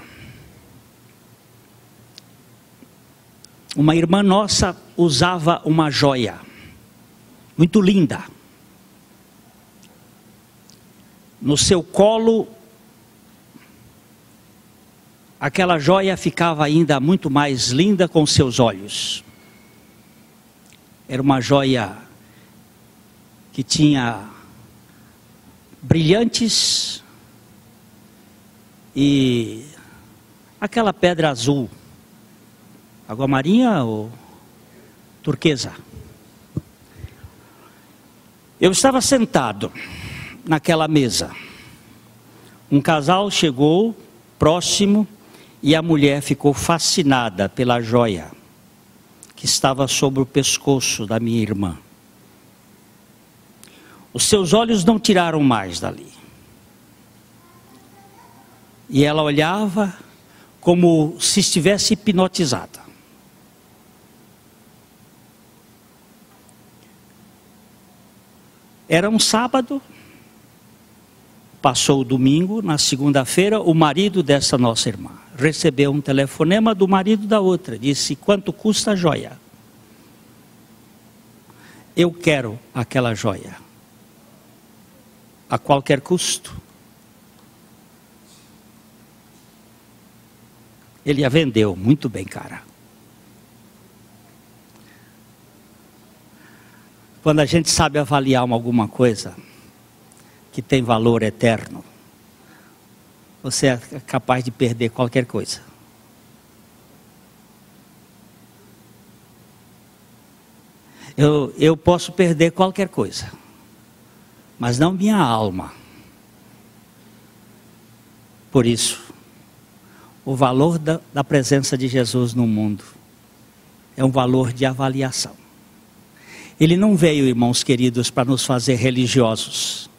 uma irmã nossa usava uma joia muito linda. No seu colo, aquela joia ficava ainda muito mais linda com seus olhos. Era uma joia que tinha brilhantes e aquela pedra azul, água marinha ou turquesa. Eu estava sentado naquela mesa. Um casal chegou próximo e a mulher ficou fascinada pela joia que estava sobre o pescoço da minha irmã. Os seus olhos não tiraram mais dali. E ela olhava como se estivesse hipnotizada. Era um sábado. Passou o domingo, na segunda-feira, o marido dessa nossa irmã recebeu um telefonema do marido da outra. Disse: quanto custa a joia? Eu quero aquela joia. A qualquer custo. Ele a vendeu muito bem, cara. Quando a gente sabe avaliar alguma coisa que tem valor eterno, você é capaz de perder qualquer coisa. Eu posso perder qualquer coisa, mas não minha alma. Por isso, o valor da presença de Jesus no mundo é um valor de avaliação. Ele não veio, irmãos queridos, para nos fazer religiosos.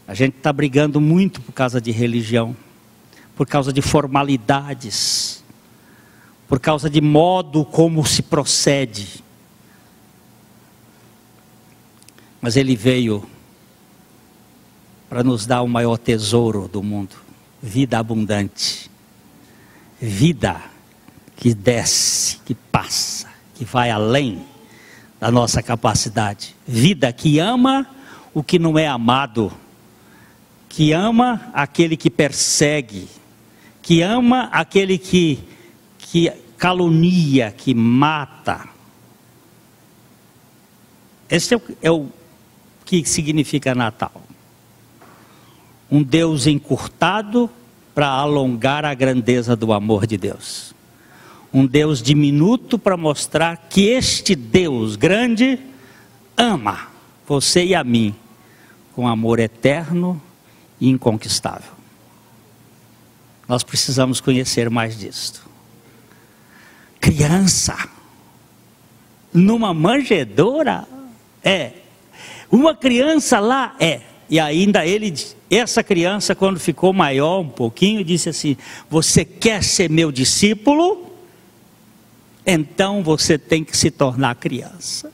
A gente está brigando muito por causa de religião, por causa de formalidades, por causa de modo como se procede. Mas ele veio para nos dar o maior tesouro do mundo, vida abundante, vida que desce, que passa, que vai além da nossa capacidade, vida que ama o que não é amado, que ama aquele que persegue, que ama aquele que calunia, que mata. Esse é o que significa Natal. Um Deus encurtado para alongar a grandeza do amor de Deus. Um Deus diminuto para mostrar que este Deus grande ama você e a mim com amor eterno e inconquistável. Nós precisamos conhecer mais disto. Criança numa manjedoura? Uma criança lá? E ainda essa criança, quando ficou maior um pouquinho, disse assim: você quer ser meu discípulo? Então você tem que se tornar criança.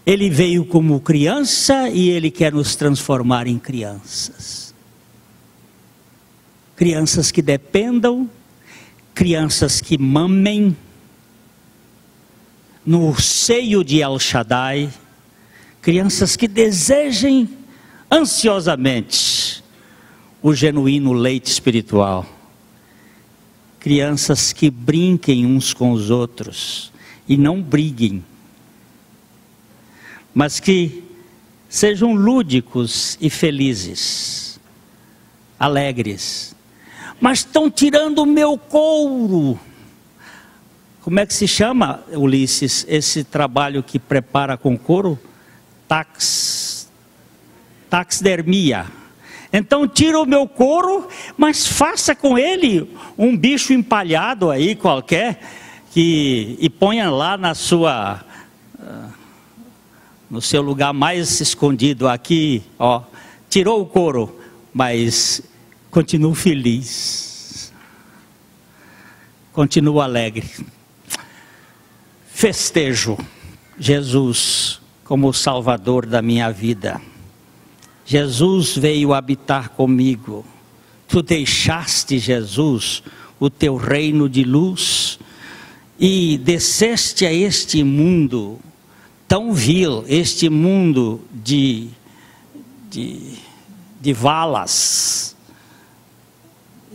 Ele veio como criança e ele quer nos transformar em crianças. Crianças que dependam, crianças que mamem no seio de El Shaddai, crianças que desejem ansiosamente o genuíno leite espiritual, crianças que brinquem uns com os outros e não briguem, mas que sejam lúdicos e felizes, alegres. Mas estão tirando o meu couro. Como é que se chama, Ulisses, esse trabalho que prepara com couro? Taxidermia. Então tira o meu couro, mas faça com ele um bicho empalhado aí qualquer, e ponha lá no seu lugar mais escondido aqui, ó. Tirou o couro, mas continuo feliz, continuo alegre. Festejo Jesus como o Salvador da minha vida. Jesus veio habitar comigo. Tu deixaste, Jesus, o teu reino de luz e desceste a este mundo tão vil, este mundo de valas,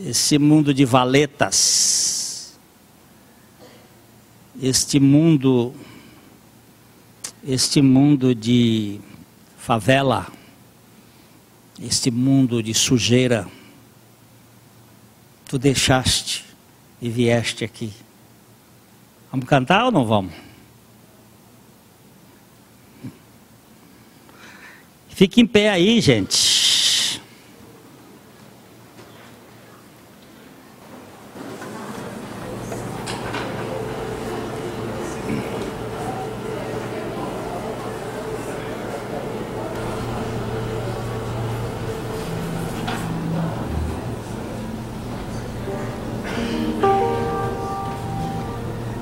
esse mundo de valetas, este mundo de favela, este mundo de sujeira. Tu deixaste e vieste aqui. Vamos cantar ou não vamos? Fique em pé aí, gente.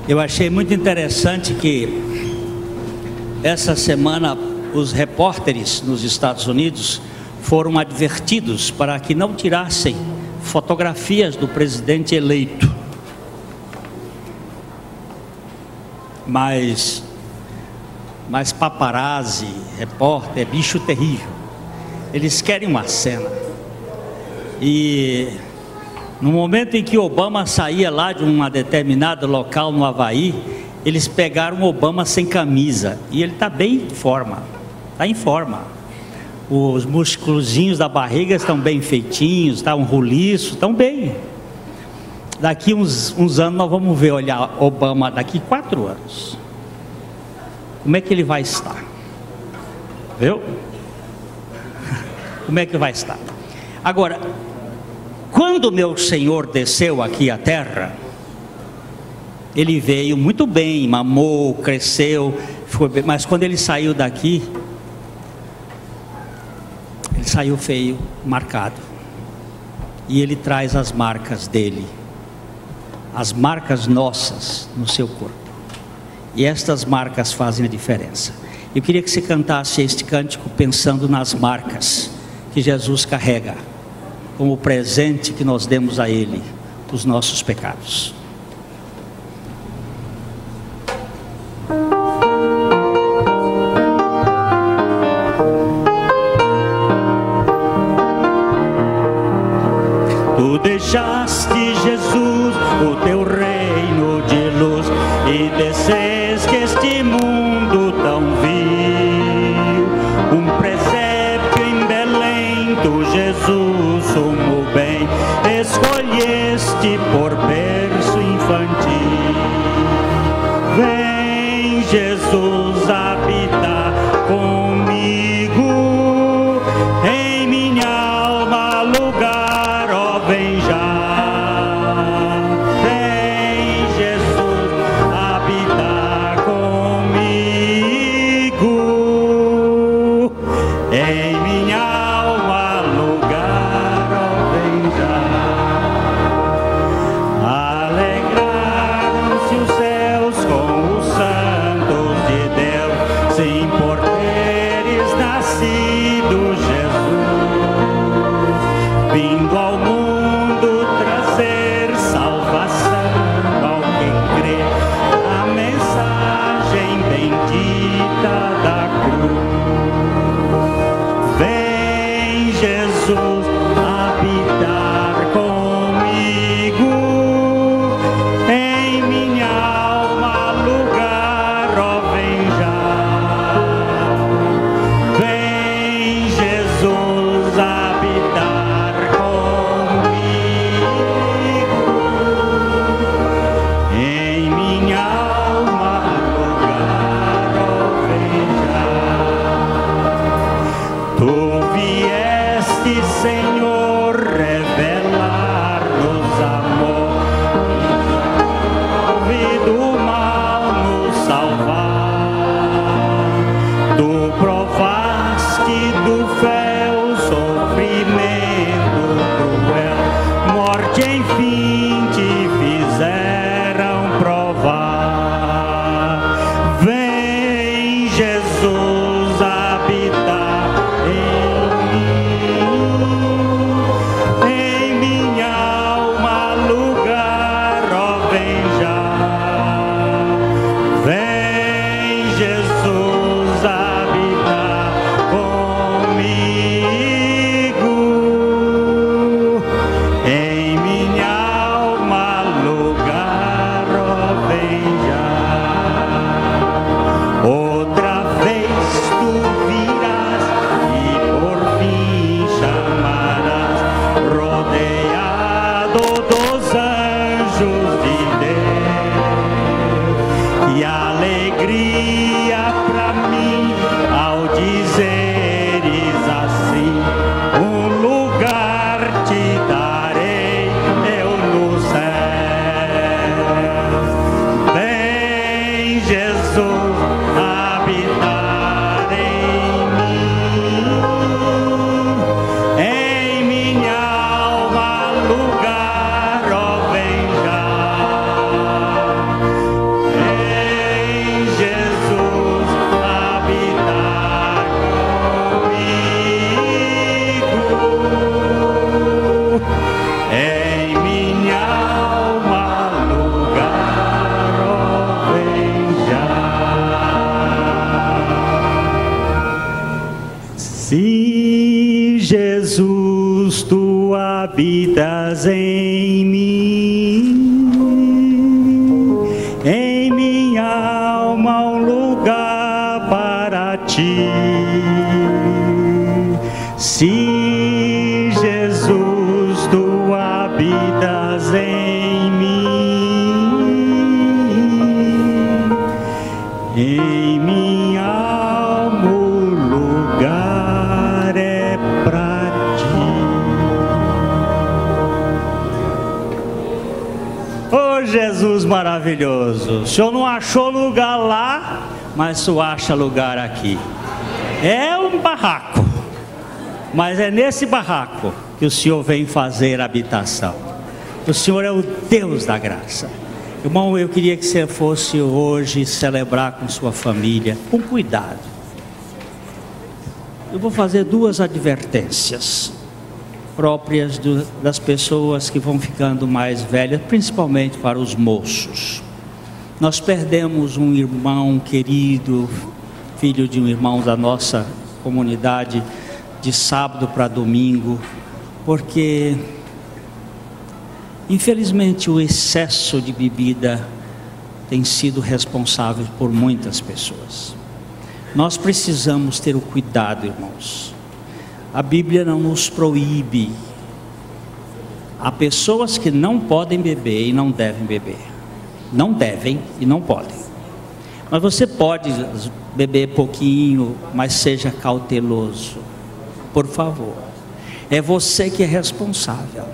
Eu achei muito interessante que essa semana os repórteres nos Estados Unidos foram advertidos para que não tirassem fotografias do presidente eleito. Mas paparazzi, repórter, é bicho terrível. Eles querem uma cena. E no momento em que Obama saía lá de um determinado local no Havaí, eles pegaram Obama sem camisa, e ele está bem em forma, está em forma. Os musculozinhos da barriga estão bem feitinhos, está um roliço, estão bem. Daqui uns anos nós vamos ver, olhar Obama daqui 4 anos. Como é que ele vai estar? Viu? Como é que vai estar? Agora, quando meu Senhor desceu aqui à terra, ele veio muito bem, mamou, cresceu, ficou bem, mas quando ele saiu daqui, ele saiu feio, marcado. E ele traz as marcas dele, as marcas nossas no seu corpo. E estas marcas fazem a diferença. Eu queria que você cantasse este cântico pensando nas marcas que Jesus carrega, como o presente que nós demos a Ele dos nossos pecados. Tu deixaste, Jesus, o teu reino de luz e desceste este mundo tão vil. Um presépio em Belém, tu, Jesus, sumo bem, escolheste por berço infantil. Vem, Jesus, habitar comigo, em minha alma lugar, ó, vem já. Vem, Jesus, habitar comigo, em minha alma lugar, ó, vem já. Alegraram-se os céus com os santos de Deus, sim, por teres nascido Jesus, vindo ao mundo trazer salvação ao quem crê na mensagem bendita da cruz. Vem, Jesus, habitar comigo, em minha alma lugar, ó, vem já. Vem, Jesus, habitar comigo, em minha alma lugar, ó, vem já. Tu vieste, Senhor, revelar-nos amor, e do mal nos salvar. Tu provaste do fel sofrimento cruel, morte enfim te fizeram provar. Vem, Jesus, habitar em minha alma lugar, ó, vem já. Vem, Jesus, habitar comigo, em minha alma lugar, ó, vem já. Outra vez tu virás e por fim chamarás, rodeado dos anjos de Deus. E alegria pra mim ao dizeres assim: um lugar te darei eu no céu. Vem, Jesus, habitar em mim, em minha alma lugar, ó, vem já. Vem, Jesus, ti. Sim, Jesus, tu habitas em mim, em minha alma o lugar é pra ti. Oh, Jesus maravilhoso, o Senhor não achou lugar lá, mas tu acha lugar aqui. É um barraco, mas é nesse barraco que o Senhor vem fazer habitação. O Senhor é o Deus da graça. Irmão, eu queria que você fosse hoje celebrar com sua família, com cuidado. Eu vou fazer 2 advertências próprias das pessoas que vão ficando mais velhas, principalmente para os moços. Nós perdemos um irmão querido, filho de um irmão da nossa comunidade, de sábado para domingo, porque infelizmente o excesso de bebida tem sido responsável por muitas pessoas. Nós precisamos ter o cuidado, irmãos. A Bíblia não nos proíbe. Há pessoas que não podem beber e não devem beber. Não devem e não podem. Mas você pode beber pouquinho, mas seja cauteloso. Por favor. É você que é responsável.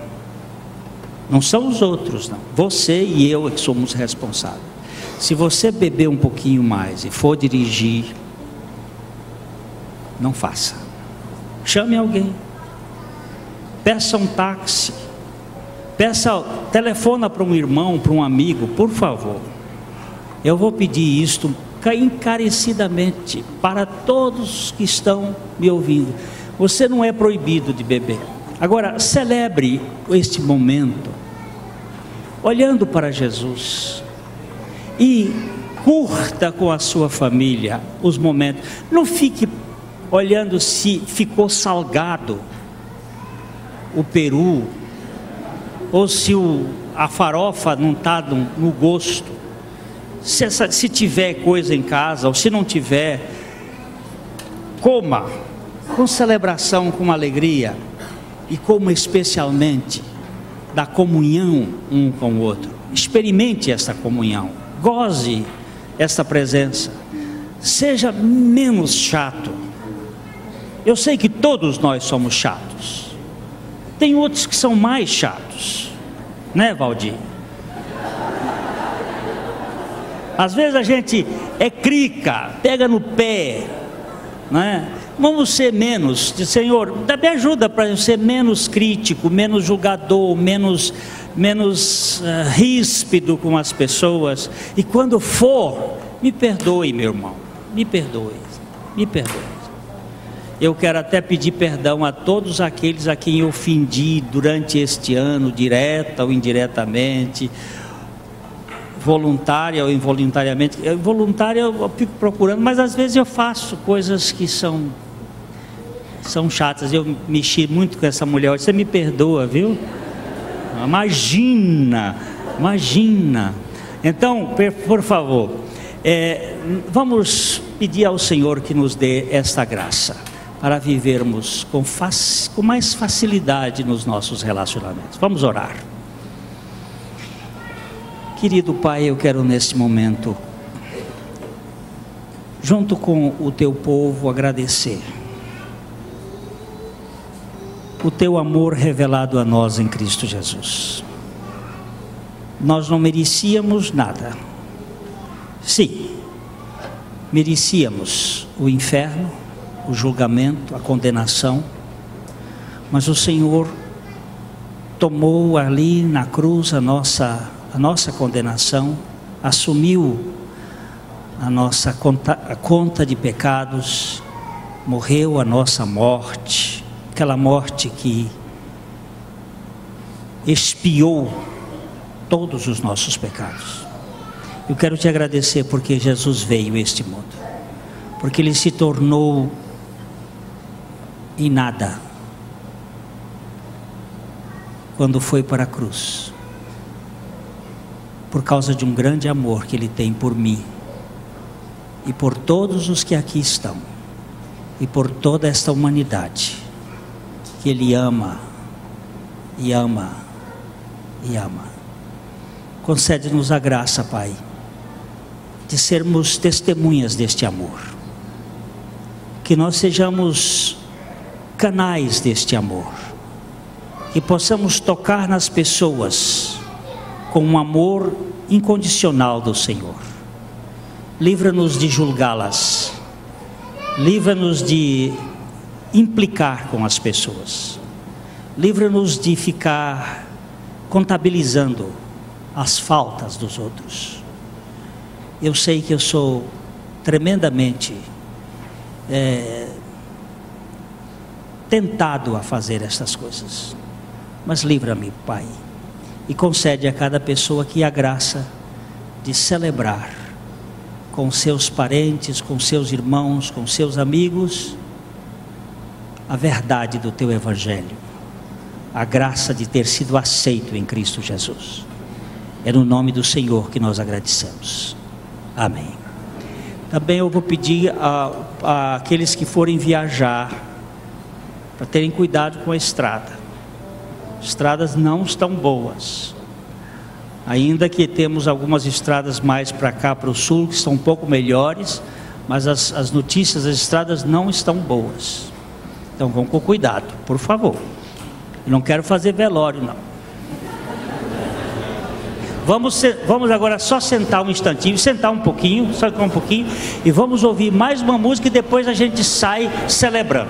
Não são os outros, não. Você e eu é que somos responsáveis. Se você beber um pouquinho mais e for dirigir, não faça. Chame alguém. Peça um táxi. Telefona para um irmão, para um amigo, por favor. Eu vou pedir isto encarecidamente para todos que estão me ouvindo. Você não é proibido de beber. Agora, celebre este momento olhando para Jesus e curta com a sua família os momentos. Não fique olhando se ficou salgado o peru, ou se a farofa não está no gosto. Se tiver coisa em casa, ou se não tiver, coma com celebração, com alegria, e coma especialmente da comunhão um com o outro. Experimente esta comunhão, goze esta presença, seja menos chato. Eu sei que todos nós somos chatos. Tem outros que são mais chatos, né, Valdir? Às vezes a gente é crica, pega no pé, né? Vamos ser menos, Senhor, me ajuda para eu ser menos crítico, menos julgador, menos ríspido com as pessoas. E quando for, me perdoe, meu irmão, me perdoe. Eu quero até pedir perdão a todos aqueles a quem eu ofendi durante este ano, direta ou indiretamente, voluntária ou involuntariamente. Voluntária eu fico procurando, mas às vezes eu faço coisas que são chatas. Eu mexi muito com essa mulher. Você me perdoa, viu? Imagina. Então, por favor, vamos pedir ao Senhor que nos dê esta graça para vivermos com mais facilidade nos nossos relacionamentos. Vamos orar. Querido Pai, eu quero neste momento, junto com o Teu povo, agradecer o Teu amor revelado a nós em Cristo Jesus. Nós não merecíamos nada. Sim, merecíamos o inferno, o julgamento, a condenação, mas o Senhor tomou ali na cruz a nossa condenação, assumiu a nossa conta de pecados, morreu a nossa morte, aquela morte que expiou todos os nossos pecados. Eu quero te agradecer porque Jesus veio a este mundo, porque Ele se tornou em nada quando foi para a cruz, por causa de um grande amor que Ele tem por mim e por todos os que aqui estão. e por toda esta humanidade que Ele ama e ama e ama. Concede-nos a graça, Pai, de sermos testemunhas deste amor, que nós sejamos canais deste amor, que possamos tocar nas pessoas com um amor incondicional do Senhor. Livra-nos de julgá-las, livra-nos de implicar com as pessoas, livra-nos de ficar contabilizando as faltas dos outros. Eu sei que eu sou tremendamente tentado a fazer estas coisas, mas livra-me, Pai, e concede a cada pessoa aqui a graça de celebrar com seus parentes, com seus irmãos, com seus amigos, a verdade do Teu Evangelho, a graça de ter sido aceito em Cristo Jesus. É no nome do Senhor que nós agradecemos. Amém. Também eu vou pedir a aqueles que forem viajar, para terem cuidado com a estrada. As estradas não estão boas. Ainda que temos algumas estradas mais para cá, para o sul, que estão um pouco melhores, mas as notícias das estradas não estão boas. Então vão com cuidado, por favor. Eu não quero fazer velório, não. Vamos agora só sentar um instantinho, sentar um pouquinho, e vamos ouvir mais uma música e depois a gente sai celebrando.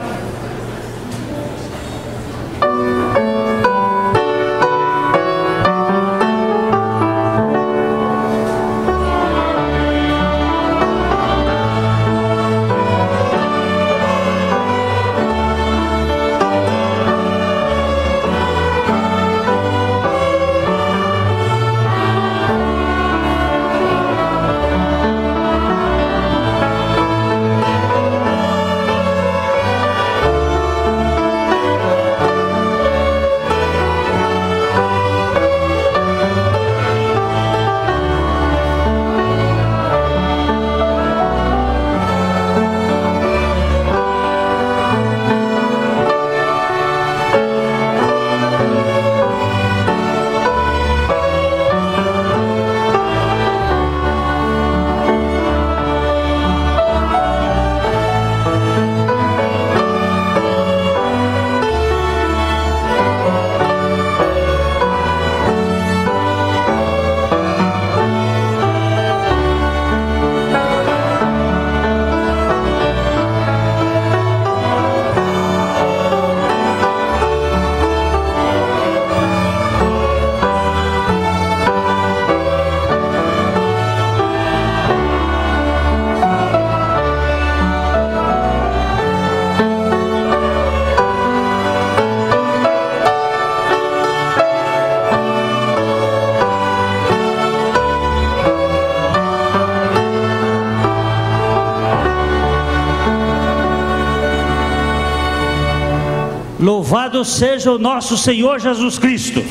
Louvado seja o nosso Senhor Jesus Cristo.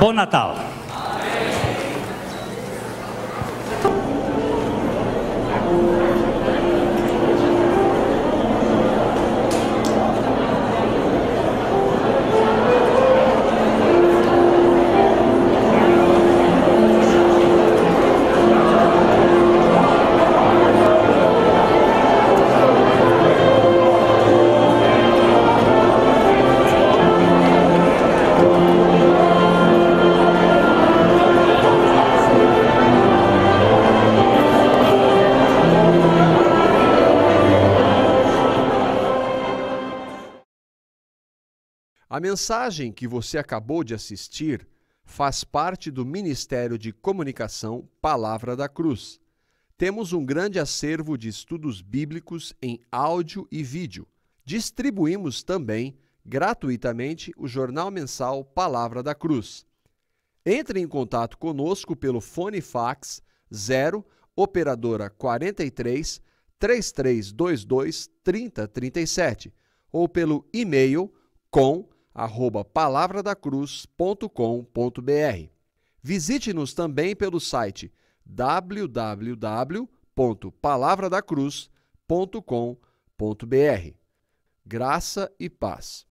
Bom Natal. A mensagem que você acabou de assistir faz parte do Ministério de Comunicação Palavra da Cruz. Temos um grande acervo de estudos bíblicos em áudio e vídeo. Distribuímos também, gratuitamente, o jornal mensal Palavra da Cruz. Entre em contato conosco pelo fone fax 0 operadora 43 3322 3037 ou pelo e-mail com@palavradacruz.com.br. Visite-nos também pelo site www.palavradacruz.com.br. Graça e paz.